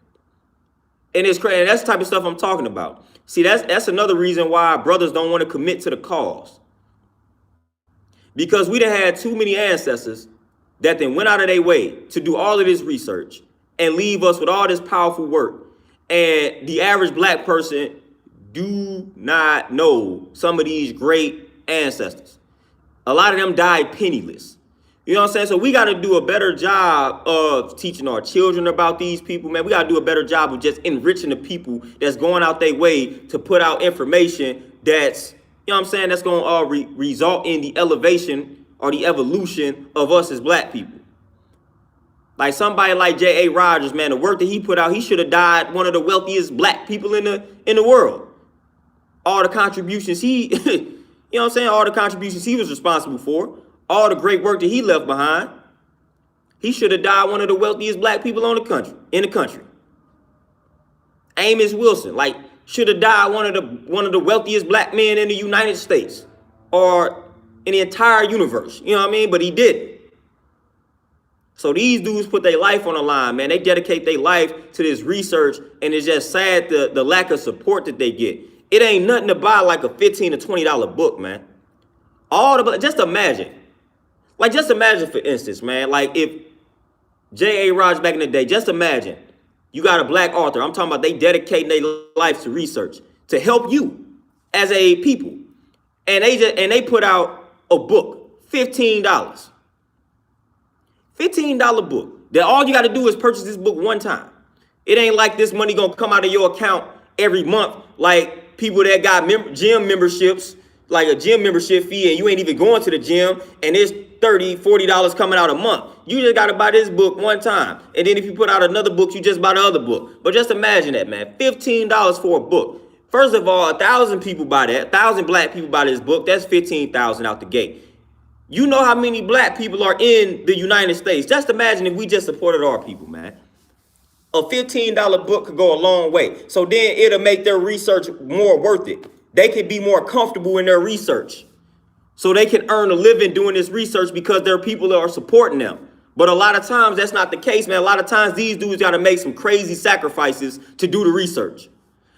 And it's crazy. That's the type of stuff I'm talking about. See, that's another reason why brothers don't want to commit to the cause. Because we done had too many ancestors that then went out of their way to do all of this research and leave us with all this powerful work. And the average black person do not know some of these great ancestors. A lot of them died penniless. You know what I'm saying? So we got to do a better job of teaching our children about these people, man. We got to do a better job of just enriching the people that's going out their way to put out information that's, you know what I'm saying, that's going to result in the elevation or the evolution of us as black people. Like somebody like J.A. Rogers, man, the work that he put out, he should have died one of the wealthiest black people in the world. All the contributions he, you know what I'm saying, all the contributions he was responsible for, all the great work that he left behind, he should have died one of the wealthiest black people in the country. Amos Wilson, like, should have died one of the wealthiest black men in the United States or in the entire universe. You know what I mean? But he didn't. So these dudes put their life on the line, man. They dedicate their life to this research, and it's just sad the lack of support that they get. It ain't nothing to buy like a $15 to $20 book, man. Just imagine. Like, just imagine, for instance, man, like if J.A. Rogers back in the day, just imagine you got a black author. I'm talking about they dedicating their life to research to help you as a people. And they put out a book, $15. $15 book. That all you got to do is purchase this book one time. It ain't like this money going to come out of your account every month like people that got gym memberships, like a gym membership fee, and you ain't even going to the gym, and it's $30, $40 coming out a month. You just got to buy this book one time. And then if you put out another book, you just buy the other book. But just imagine that, man. $15 for a book. First of all, 1,000 people buy that. 1,000 black people buy this book. That's 15,000 out the gate. You know how many black people are in the United States. Just imagine if we just supported our people, man. A $15 book could go a long way. So then it'll make their research more worth it. They could be more comfortable in their research. So they can earn a living doing this research because there are people that are supporting them. But a lot of times that's not the case, man. A lot of times these dudes got to make some crazy sacrifices to do the research.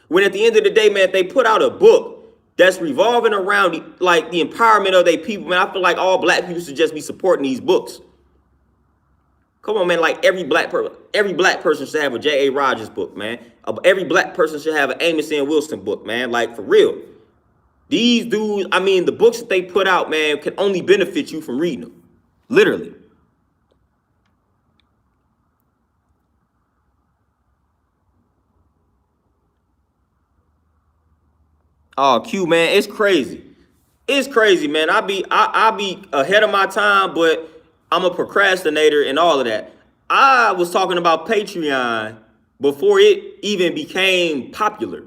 When at the end of the day, man, if they put out a book that's revolving around the empowerment of their people, man, I feel like all black people should just be supporting these books. Come on, man, like every black person should have a J.A. Rogers book, man. Every black person should have an Amos N. Wilson book, man, like for real. These dudes, I mean, the books that they put out, man, can only benefit you from reading them. Literally. Oh, Q, man, it's crazy. It's crazy, man. I be ahead of my time, but I'm a procrastinator and all of that. I was talking about Patreon before it even became popular.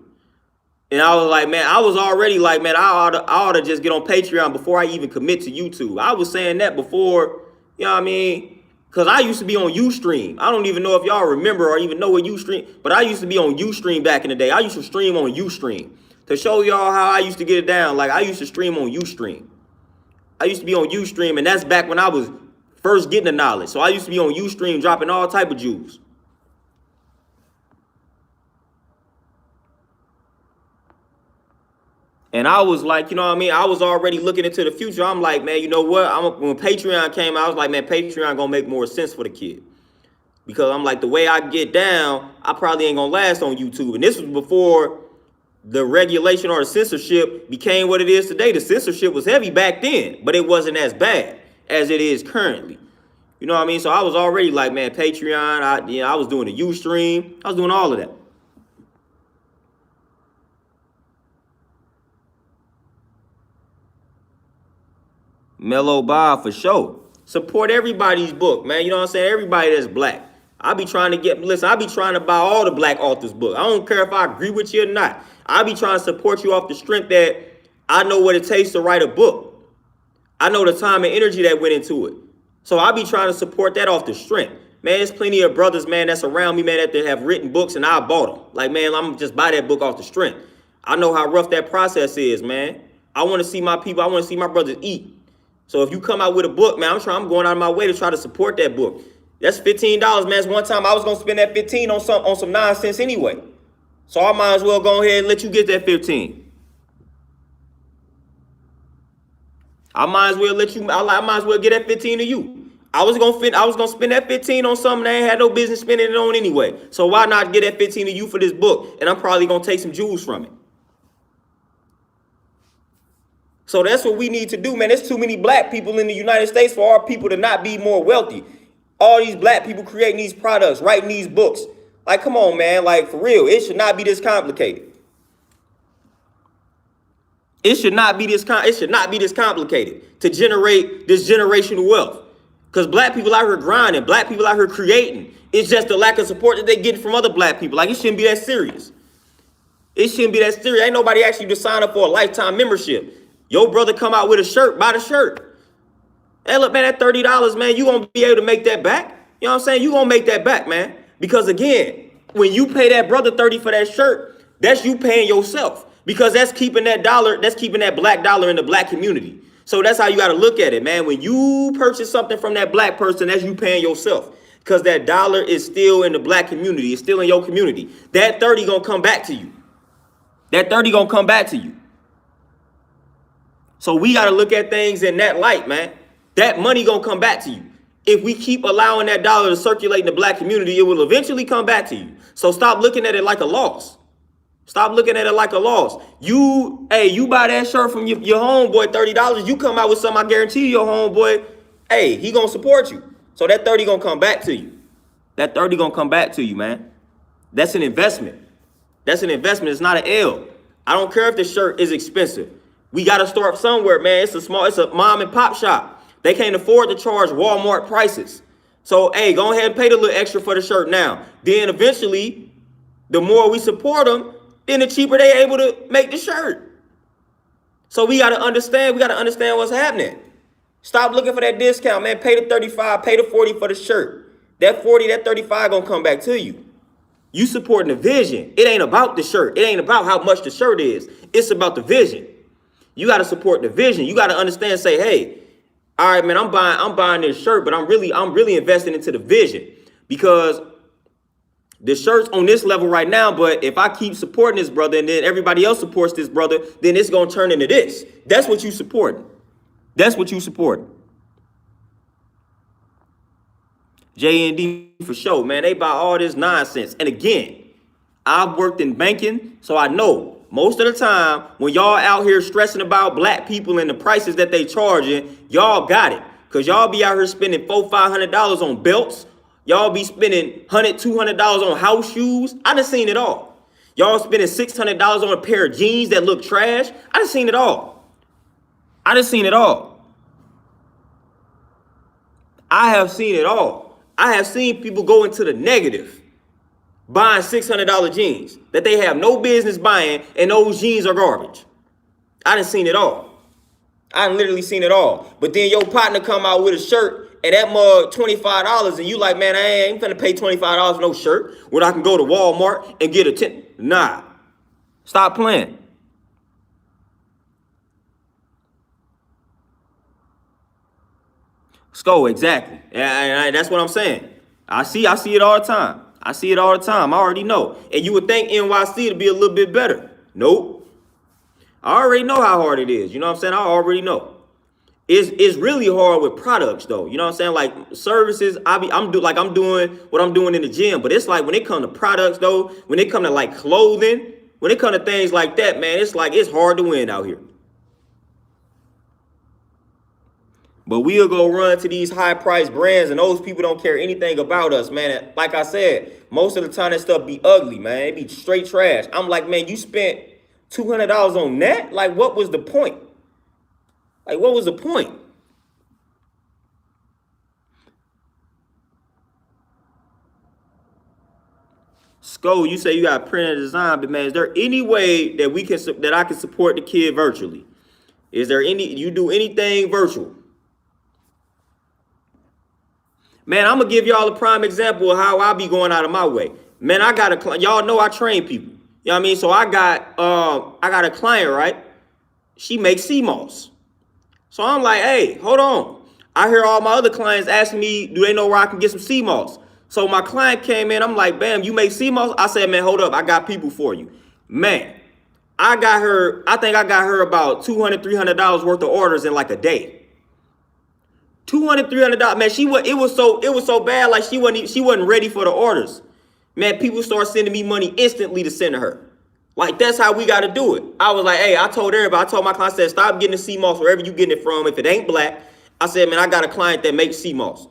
And I was like, man, I was already like, man, I ought to just get on Patreon before I even commit to YouTube. I was saying that before, you know what I mean? Because I used to be on Ustream. I don't even know if y'all remember or even know what Ustream, but I used to be on Ustream back in the day. I used to stream on Ustream. To show y'all how I used to get it down, like I used to stream on Ustream. I used to be on Ustream, and that's back when I was first getting the knowledge. So I used to be on Ustream dropping all type of jewels. And I was like, you know what I mean? I was already looking into the future. I'm like, man, you know what? When Patreon came out, I was like, man, Patreon gonna make more sense for the kid. Because I'm like, the way I get down, I probably ain't gonna last on YouTube. And this was before the regulation or the censorship became what it is today. The censorship was heavy back then, but it wasn't as bad as it is currently. You know what I mean? So I was already like, man, Patreon, I was doing the Ustream. I was doing all of that. Mellow Bob for sure. Support everybody's book, man. You know what I'm saying? Everybody that's black. I be trying to buy all the black authors' book. I don't care if I agree with you or not. I be trying to support you off the strength that I know what it takes to write a book. I know the time and energy that went into it. So I be trying to support that off the strength. Man, there's plenty of brothers, man, that's around me, man, that have written books and I bought them. Like, man, I'm just buy that book off the strength. I know how rough that process is, man. I want to see my people. I want to see my brothers eat. So if you come out with a book, man, I'm going out of my way to try to support that book. That's $15, man. It's one time I was gonna spend that 15 on some nonsense anyway. So I might as well go ahead and let you get that 15. I might as well let you. I might as well get that 15 to you. I was gonna spend that 15 on something I ain't had no business spending it on anyway. So why not get that 15 to you for this book? And I'm probably gonna take some jewels from it. So that's what we need to do, man. There's too many black people in the United States for our people to not be more wealthy. All these black people creating these products, writing these books. Like, come on, man. Like, for real, it should not be this complicated. It should not be this complicated to generate this generational wealth. Because black people out here grinding, black people out here creating. It's just the lack of support that they get from other black people. Like, it shouldn't be that serious. It shouldn't be that serious. Ain't nobody actually to sign up for a lifetime membership. Your brother come out with a shirt, buy the shirt. Hey, look, man, that $30, man, you gonna be able to make that back. You know what I'm saying? You gonna make that back, man. Because again, when you pay that brother 30 for that shirt, that's you paying yourself. Because that's keeping that dollar, that's keeping that black dollar in the black community. So that's how you gotta look at it, man. When you purchase something from that black person, that's you paying yourself. Because that dollar is still in the black community. It's still in your community. That 30 gonna come back to you. That 30 gonna come back to you. So we got to look at things in that light, man. That money going to come back to you. If we keep allowing that dollar to circulate in the black community, it will eventually come back to you. So stop looking at it like a loss. Stop looking at it like a loss. You buy that shirt from your homeboy, $30. You come out with something, I guarantee you, your homeboy, hey, he going to support you. So that 30 going to come back to you. That 30 going to come back to you, man. That's an investment. That's an investment. It's not an L. I don't care if the shirt is expensive. We got to start somewhere, man. It's a mom and pop shop. They can't afford to charge Walmart prices. So, hey, go ahead and pay the little extra for the shirt now. Then eventually, the more we support them, then the cheaper they're able to make the shirt. So we got to understand. We got to understand what's happening. Stop looking for that discount, man. Pay the 35, pay the 40 for the shirt. That 40, that 35 going to come back to you. You supporting the vision. It ain't about the shirt. It ain't about how much the shirt is. It's about the vision. You got to support the vision. You got to understand, say, hey, all right, man, I'm buying this shirt, but I'm really investing into the vision, because the shirt's on this level right now. But if I keep supporting this brother and then everybody else supports this brother, then it's going to turn into this. That's what you support. That's what you support. JND for sure, man. They buy all this nonsense. And again, I've worked in banking, so I know. Most of the time, when y'all out here stressing about black people and the prices that they charging, y'all got it. Because y'all be out here spending $400, $500 on belts. Y'all be spending $100, $200 on house shoes. I done seen it all. Y'all spending $600 on a pair of jeans that look trash. I done seen it all. I done seen it all. I have seen it all. I have seen people go into the negative buying $600 jeans that they have no business buying, and those jeans are garbage. I done seen it all. I done literally seen it all. But then your partner come out with a shirt and that mug $25, and you like, man, I ain't finna pay $25 for no shirt when I can go to Walmart and get a 10. Nah, stop playing. Sko, exactly. And that's what I'm saying. I see it all the time. I see it all the time. I already know. And you would think NYC to be a little bit better. Nope. I already know how hard it is. You know what I'm saying? I already know. It's really hard with products though. You know what I'm saying? Like services, I'm doing what I'm doing in the gym. But it's like when it comes to products though, when it comes to like clothing, when it comes to things like that, man, it's like it's hard to win out here. But we'll go run to these high-priced brands, and those people don't care anything about us, man. Like I said, most of the time that stuff be ugly, man. It be straight trash. I'm like, man, you spent $200 on that? Like, what was the point? Like, what was the point? Sko, you say you got print and design, but man, is there any way that I can support the kid virtually? Is there you do anything virtual? Man, I'm gonna give y'all a prime example of how I be going out of my way. Man, y'all know I train people. You know what I mean? So I got a client, right? she makes CMOS. So I'm like, hey, hold on. I hear all my other clients asking me, do they know where I can get some CMOS? So my client came in, I'm like, bam, you make CMOS? I said, man, hold up, I got people for you. Man, I think I got her about $200, $300 worth of orders in like a day. $200, $300, man, it was so bad, like she wasn't ready for the orders. Man, people start sending me money instantly to send to her. Like, that's how we got to do it. I was like, hey, I told my client, I said, stop getting the CMOS wherever you getting it from. If it ain't black, I said, man, I got a client that makes CMOS.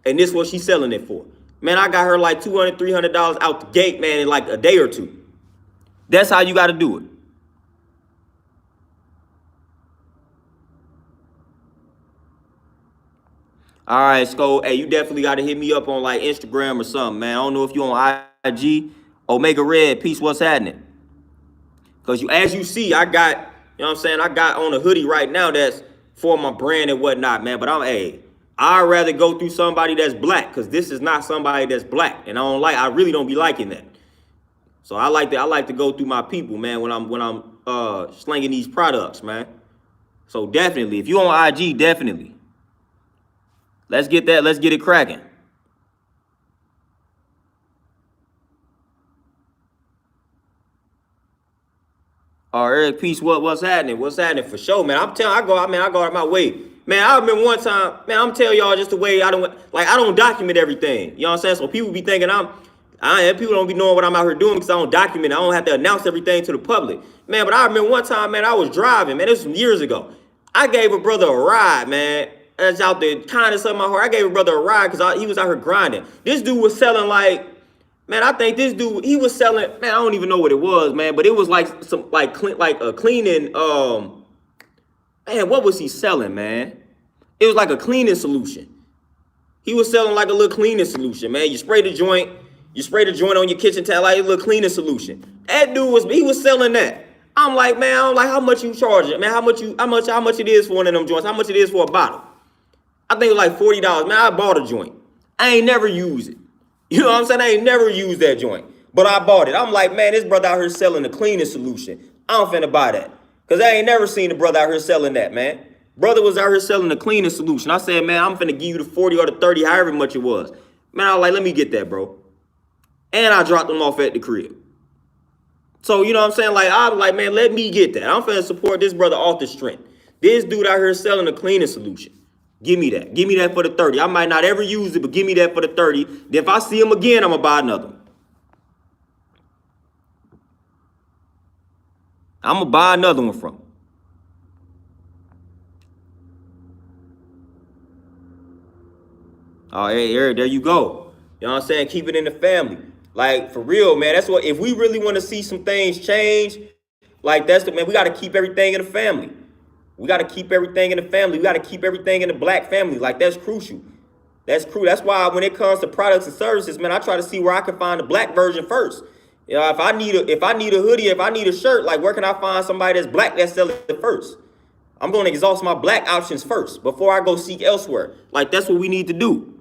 And this is what she's selling it for. Man, I got her like $200, $300 out the gate, man, in like a day or two. That's how you got to do it. All right, Sko, hey, you definitely got to hit me up on like Instagram or something, man. I don't know if you on IG. Omega Red, peace, what's happening? Because as you see, I got, you know what I'm saying, I got on a hoodie right now that's for my brand and whatnot, man. But I'd rather go through somebody that's black, because this is not somebody that's black. And I really don't be liking that. So I like to go through my people, man, when I'm slinging these products, man. So definitely, if you on IG, definitely. Let's get it cracking. Eric, peace. What's happening? What's happening for sure, man? I'm telling, I go out of my way, man. I remember one time, man. I'm telling y'all just the way I don't document everything. You know what I'm saying? So people be thinking people don't be knowing what I'm out here doing because I don't document it. I don't have to announce everything to the public, man. But I remember one time, man, I was driving, man. This was some years ago. I gave a brother a ride, man. That's out there, kindness of my heart. I gave a brother a ride because he was out here grinding. This dude was selling like. Man, I think this dude, he was selling, man, I don't even know what it was, man, but it was like some, like a cleaning, man, what was he selling, man? It was like a cleaning solution. He was selling like a little cleaning solution, man. You spray the joint on your kitchen towel, like a little cleaning solution. That dude he was selling that. I'm like, man, how much you charging, man? How much it is for one of them joints? How much it is for a bottle? I think it was like $40. Man, I bought a joint. I ain't never used it. You know what I'm saying? I ain't never used that joint, but I bought it. I'm like, man, this brother out here selling the cleaning solution. I'm finna buy that, because I ain't never seen a brother out here selling that, man. Brother was out here selling the cleaning solution. I said, man, I'm finna give you the 40 or the 30, however much it was. Man, I was like, let me get that, bro. And I dropped them off at the crib. So, you know what I'm saying? Like, I was like, man, let me get that. I'm finna support this brother off the strength. This dude out here selling the cleaning solution. Give me that. Give me that for the 30. I might not ever use it, but give me that for the 30. Then if I see him again, I'm going to buy another one. I'm going to buy another one from him. Oh, hey, Eric, there you go. You know what I'm saying? Keep it in the family. Like, for real, man. That's what, if we really want to see some things change, like, man, we got to keep everything in the family. We got to keep everything in the family. We got to keep everything in the black family. Like, that's crucial. That's crucial. That's why when it comes to products and services, man, I try to see where I can find the black version first. You know, if I need a hoodie, if I need a shirt, like, where can I find somebody that's black that's selling it first? I'm going to exhaust my black options first before I go seek elsewhere. Like, that's what we need to do.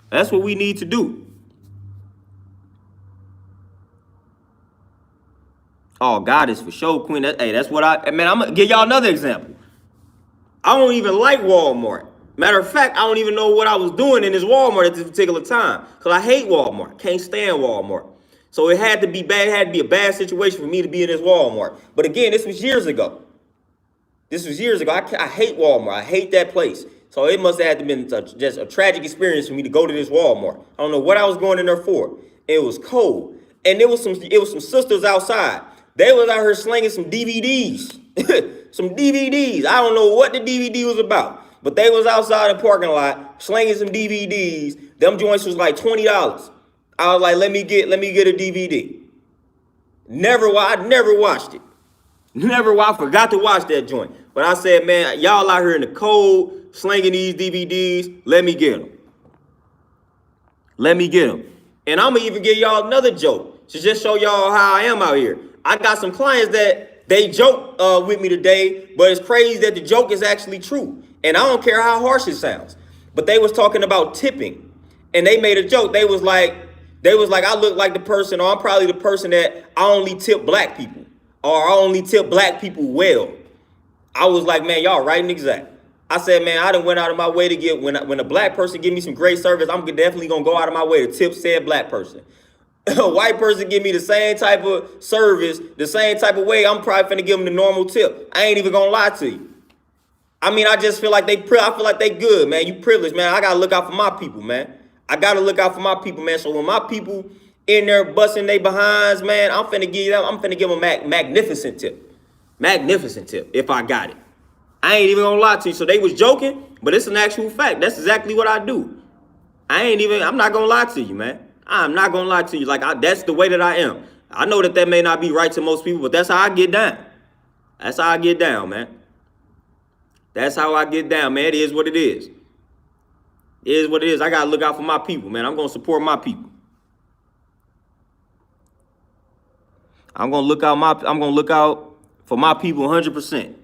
That's what we need to do. Oh, God is for sure, Queen. That's what I'm going to give y'all another example. I don't even like Walmart. Matter of fact, I don't even know what I was doing in this Walmart at this particular time, because I hate Walmart. Can't stand Walmart. So it had to be bad. It had to be a bad situation for me to be in this Walmart. But again, this was years ago. I hate Walmart. I hate that place. So it must have had to been just a tragic experience for me to go to this Walmart. I don't know what I was going in there for. It was cold. And it was some sisters outside. They was out here slinging some DVDs. Some DVDs. I don't know what the DVD was about. But they was outside the parking lot slinging some DVDs. Them joints was like $20. I was like, let me get a DVD. I never watched it. I forgot to watch that joint. But I said, man, y'all out here in the cold slinging these DVDs. Let me get them. And I'm going to even give y'all another joke to just show y'all how I am out here. I got some clients that they joke with me today, but it's crazy that the joke is actually true. And I don't care how harsh it sounds. But they was talking about tipping. And they made a joke. They was like, I look like the person, or I'm probably the person that I only tip black people. or I only tip black people well. I was like, man, y'all right and exact. I said, man, I done went out of my way to get, when a black person give me some great service, I'm definitely gonna go out of my way to tip said black person. A white person give me the same type of service, the same type of way, I'm probably finna give them the normal tip. I ain't even gonna lie to you. I mean, I just feel like I feel like they good, man. You privileged, man. I gotta look out for my people, man. I gotta look out for my people, man. So when my people in there busting they behinds, man, I'm finna give them a magnificent tip. Magnificent tip, if I got it. I ain't even gonna lie to you. So they was joking, but it's an actual fact. That's exactly what I do. I'm not gonna lie to you, man. I'm not gonna lie to you. Like, that's the way that I am. I know that may not be right to most people, but that's how I get down. That's how I get down, man. That's how I get down, man. It is what it is. It is what it is. I gotta look out for my people, man. I'm gonna support my people. I'm gonna look out for my people 100%.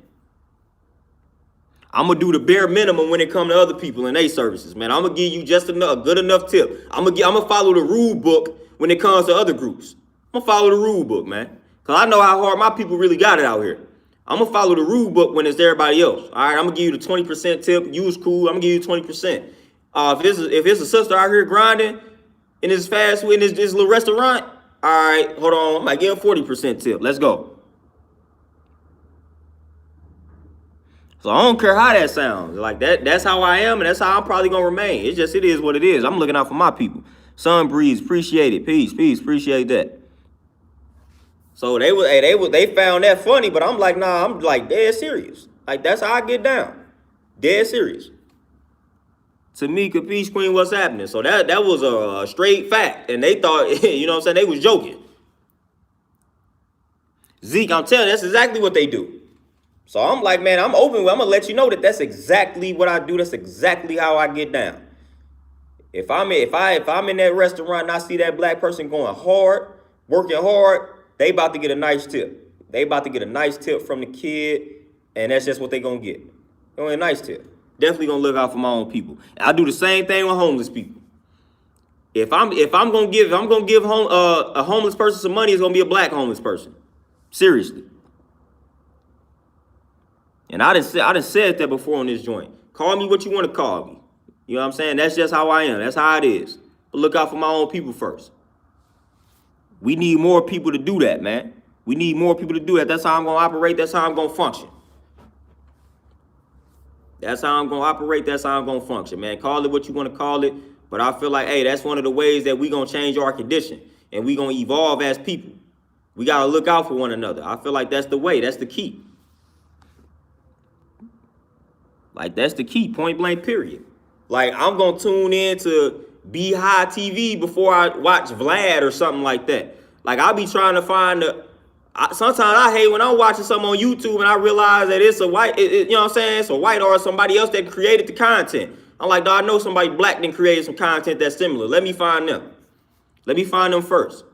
I'm gonna do the bare minimum when it comes to other people and their services, man. I'm gonna give you just a good enough tip. I'm gonna follow the rule book when it comes to other groups. I'm gonna follow the rule book, man, cause I know how hard my people really got it out here. I'm gonna follow the rule book when it's everybody else. All right, I'm gonna give you the 20% tip. You was cool. I'm gonna give you 20%. If it's a sister out here grinding in this fast food, in this little restaurant, all right, hold on. I might give a 40% tip. Let's go. So I don't care how that sounds. Like that's how I am, and that's how I'm probably gonna remain. It is what it is. I'm looking out for my people. Sun Breeze, appreciate it. Peace, appreciate that. So they found that funny, but I'm like, nah, I'm like dead serious. Like, that's how I get down. Dead serious. Tamika, Peace Queen, what's happening? So that was a straight fact. And they thought, you know what I'm saying, they was joking. Zeke, I'm telling you, that's exactly what they do. So I'm like, man, I'm open. I'm gonna let you know that that's exactly what I do. That's exactly how I get down. If I'm in that restaurant and I see that black person going hard, working hard, they about to get a nice tip. They about to get a nice tip from the kid, and that's just what they gonna get. They want a nice tip. Definitely gonna look out for my own people. I do the same thing with homeless people. If I'm gonna give a homeless person some money, it's gonna be a black homeless person. Seriously. And I done said that before on this joint. Call me what you want to call me. You know what I'm saying? That's just how I am. That's how it is. But look out for my own people first. We need more people to do that, man. We need more people to do that. That's how I'm going to operate. That's how I'm going to function. That's how I'm going to operate. That's how I'm going to function, man. Call it what you want to call it. But I feel like, hey, that's one of the ways that we going to change our condition. And we going to evolve as people. We got to look out for one another. I feel like that's the way. That's the key. Like, that's the key, point blank, period. Like, I'm going to tune in to Be High TV before I watch Vlad or something like that. Like, I'll be trying to find sometimes I hate when I'm watching something on YouTube and I realize that it's a white, you know what I'm saying? It's a white or somebody else that created the content. I'm like, dog, I know somebody black that created some content that's similar. Let me find them. Let me find them first.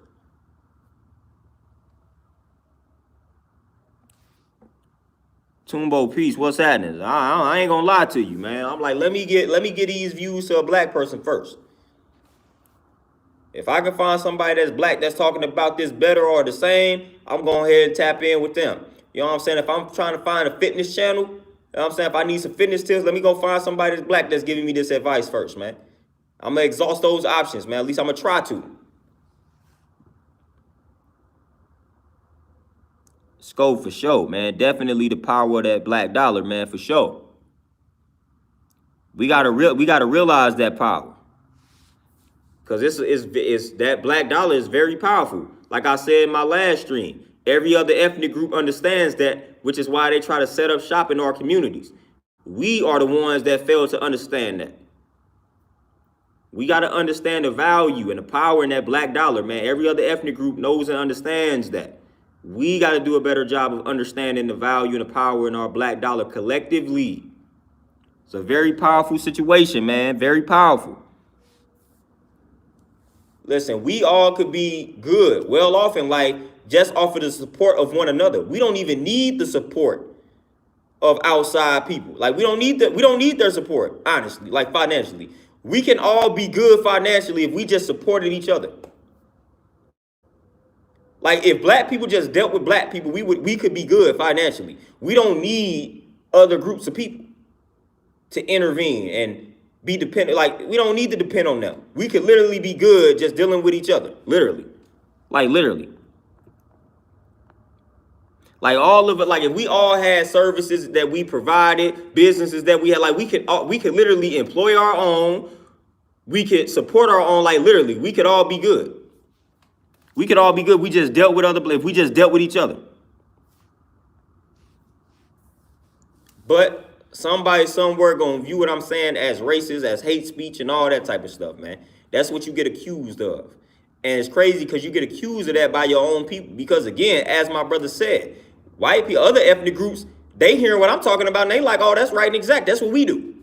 Tumbo, peace. What's happening? I ain't gonna lie to you, man. I'm like, let me get these views to a black person first. If I can find somebody that's black that's talking about this better or the same, I'm going ahead and tap in with them. You know what I'm saying? If I'm trying to find a fitness channel, you know what I'm saying? If I need some fitness tips, let me go find somebody that's black that's giving me this advice first, man. I'm gonna exhaust those options, man. At least I'm gonna try to. Scope for sure, man. Definitely the power of that black dollar, man, for sure. We gotta realize that power. Cause it's that black dollar is very powerful. Like I said in my last stream, every other ethnic group understands that, which is why they try to set up shop in our communities. We are the ones that fail to understand that. We gotta understand the value and the power in that black dollar, man. Every other ethnic group knows and understands that. We got to do a better job of understanding the value and the power in our black dollar collectively. It's a very powerful situation, man. Very powerful. Listen, we all could be good, well off in life just off of the support of one another. We don't even need the support of outside people. Like, we don't need their support, honestly, like financially. We can all be good financially if we just supported each other. Like if black people just dealt with black people, we could be good financially. We don't need other groups of people to intervene and be dependent. Like we don't need to depend on them. We could literally be good just dealing with each other. Literally. Like literally. Like all of it, like if we all had services that we provided, businesses that we had, like we could literally employ our own, we could support our own, like literally, we could all be good. We could all be good. We just dealt with if we just dealt with each other. But somebody somewhere gonna view what I'm saying as racist, as hate speech, and all that type of stuff, man. That's what you get accused of. And it's crazy because you get accused of that by your own people. Because again, as my brother said, white people, other ethnic groups, they hear what I'm talking about and they like, oh, that's right and exact. That's what we do.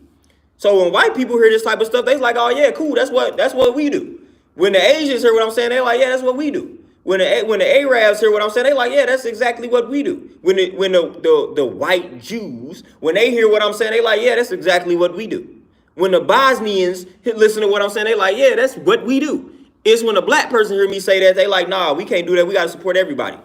So when white people hear this type of stuff, they like, oh yeah, cool. That's what we do. When the Asians hear what I'm saying, they like, yeah, that's what we do. When the Arabs hear what I'm saying, they like, yeah, that's exactly what we do. When the white Jews, when they hear what I'm saying, they like, yeah, that's exactly what we do. When the Bosnians listen to what I'm saying, they like, yeah, that's what we do. It's when a black person hear me say that, they like, nah, we can't do that. We got to support everybody.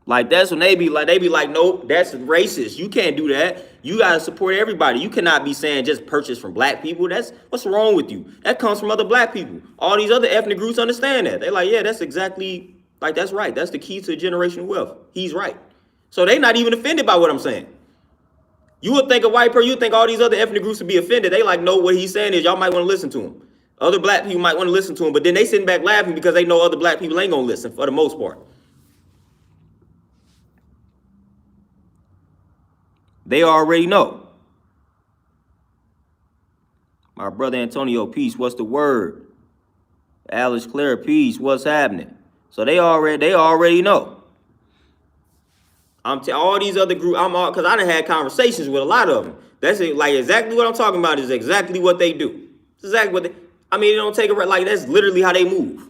Like that's when they be like, nope, that's racist. You can't do that. You gotta support everybody. You cannot be saying just purchase from black people. That's what's wrong with you. That comes from other black people. All these other ethnic groups understand that. They like, yeah, that's exactly like that's right. That's the key to generational wealth. He's right. So they not even offended by what I'm saying. You would think a white person, you would think all these other ethnic groups would be offended. They like, no, what he's saying is y'all might want to listen to him. Other black people might want to listen to him, but then they sitting back laughing because they know other black people ain't gonna listen for the most part. They already know. My brother Antonio, peace. What's the word? Alice Claire, peace. What's happening? So they already know. All these other groups. Because I done had conversations with a lot of them. That's it. Like exactly what I'm talking about is exactly what they do. It's exactly what they. I mean, it don't take it like that's literally how they move.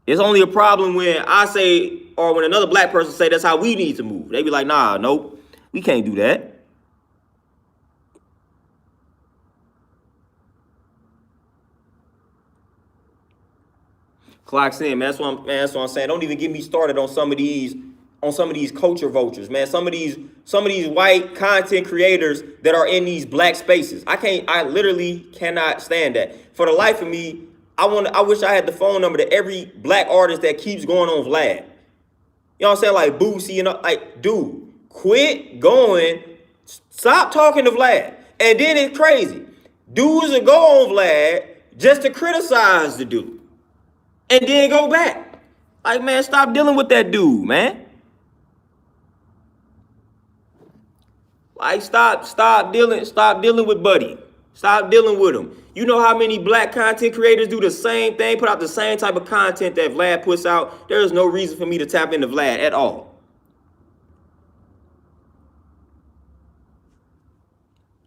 It's only a problem when I say or when another black person say that's how we need to move. They be like, nah, nope. We can't do that. Clocks in, man. That's what I'm saying. Don't even get me started on some of these culture vultures, man. Some of these white content creators that are in these black spaces. I literally cannot stand that. For the life of me, I wish I had the phone number to every black artist that keeps going on Vlad. You know what I'm saying? Like Boosie, you know, like, dude, quit going. Stop talking to Vlad. And then it's crazy. Dudes will go on Vlad just to criticize the dude. And then go back. Like, man, stop dealing with that dude, man. Like, stop dealing with Buddy. Stop dealing with him. You know how many black content creators do the same thing, put out the same type of content that Vlad puts out? There is no reason for me to tap into Vlad at all.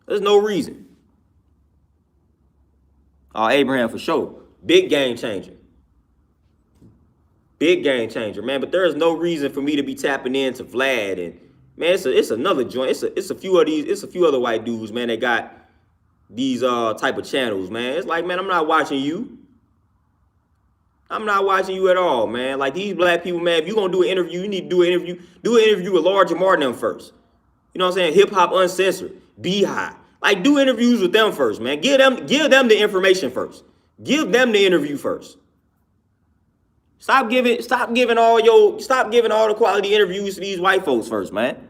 There's no reason. Oh, Abraham for sure. Big game changer. Big game changer, man. But there is no reason for me to be tapping into Vlad. And man, it's another joint. It's a few other white dudes, man, that got these type of channels, man. It's like, man, I'm not watching you. I'm not watching you at all, man. Like these black people, man, if you're gonna do an interview, you need to do an interview with Large Martin first. You know what I'm saying? Hip Hop Uncensored, Beehive. Like, do interviews with them first, man. Give them the information first. Give them the interview first. Stop giving all the quality interviews to these white folks first, man.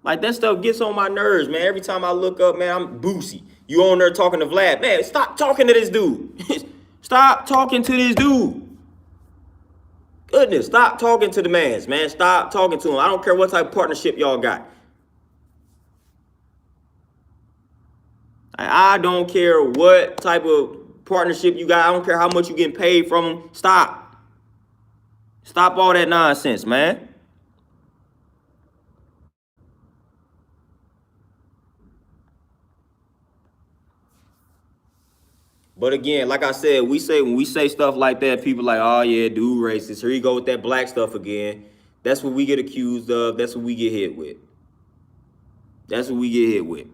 Like, that stuff gets on my nerves, man. Every time I look up, man, I'm Boosie. You on there talking to Vlad. Man, stop talking to this dude. Stop talking to this dude. Goodness, stop talking to the mans, man. Stop talking to him. I don't care what type of partnership y'all got. I don't care what type of partnership you got. I don't care how much you getting paid from them. Stop. Stop all that nonsense, man. But again, like I said, when we say stuff like that, people like, oh yeah, dude racist. Here you go with that black stuff again. That's what we get accused of. That's what we get hit with. That's what we get hit with.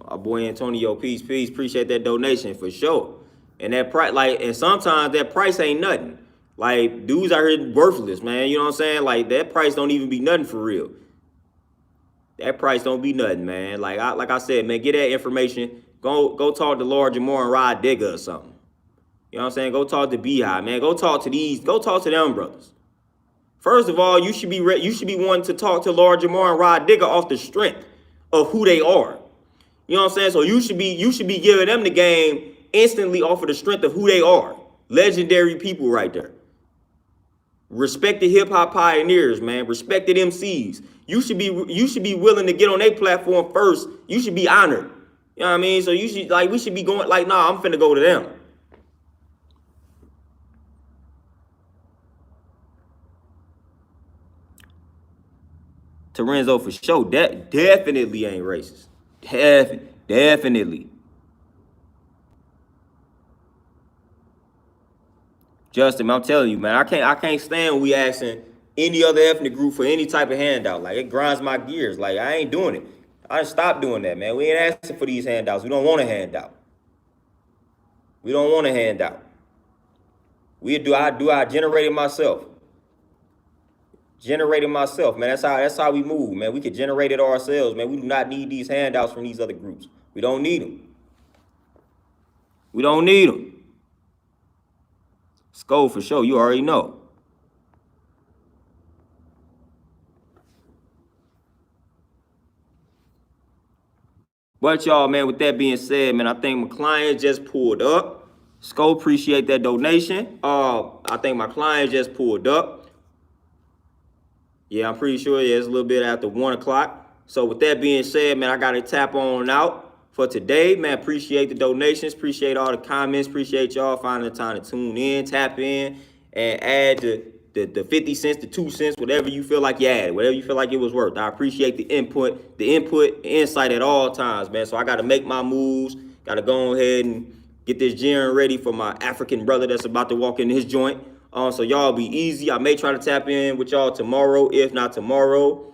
Our boy Antonio, peace. Appreciate that donation for sure. And that price, like, and sometimes that price ain't nothing. Like, dudes out here worthless, man. You know what I'm saying? Like, that price don't even be nothing for real. That price don't be nothing, man. Like I said, man, get that information. Go talk to Lord Jamar and Rod Digger or something. You know what I'm saying? Go talk to Beehive, man. Go talk to them brothers. First of all, you should be wanting to talk to Lord Jamar and Rod Digger off the strength of who they are. You know what I'm saying? So you should be giving them the game instantly off of the strength of who they are. Legendary people right there. Respected hip hop pioneers, man. Respected MCs. You should be willing to get on their platform first. You should be honored. You know what I mean? So we should be going like, nah, I'm finna go to them. Terenzo for sure. That definitely ain't racist. Definitely. Justin, I'm telling you, man, I can't stand when we asking any other ethnic group for any type of handout. Like, it grinds my gears. Like, I ain't doing it. I stopped doing that, man. We ain't asking for these handouts. We don't want a handout. We don't want a handout. I generated myself. Generated myself, man. That's how we move, man. We can generate it ourselves, man. We do not need these handouts from these other groups. We don't need them. We don't need them. Skull for sure. You already know. But y'all, man, with that being said, man, I think my client just pulled up. Skull, appreciate that donation. I think my client just pulled up. Yeah, I'm pretty sure it's a little bit after 1 o'clock. So with that being said, man, I got to tap on out for today, man. Appreciate the donations. Appreciate all the comments. Appreciate y'all finding the time to tune in, tap in, and add the 50 cents, the 2 cents, whatever you feel like you added, whatever you feel like it was worth. I appreciate the input, insight at all times, man. So I got to make my moves. Got to go ahead and get this gym ready for my African brother that's about to walk in his joint. So y'all be easy. I may try to tap in with y'all tomorrow, if not tomorrow,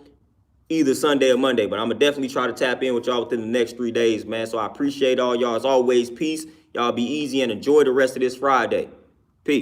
either Sunday or Monday. But I'm going to definitely try to tap in with y'all within the next 3 days, man. So I appreciate all y'all. As always, peace. Y'all be easy and enjoy the rest of this Friday.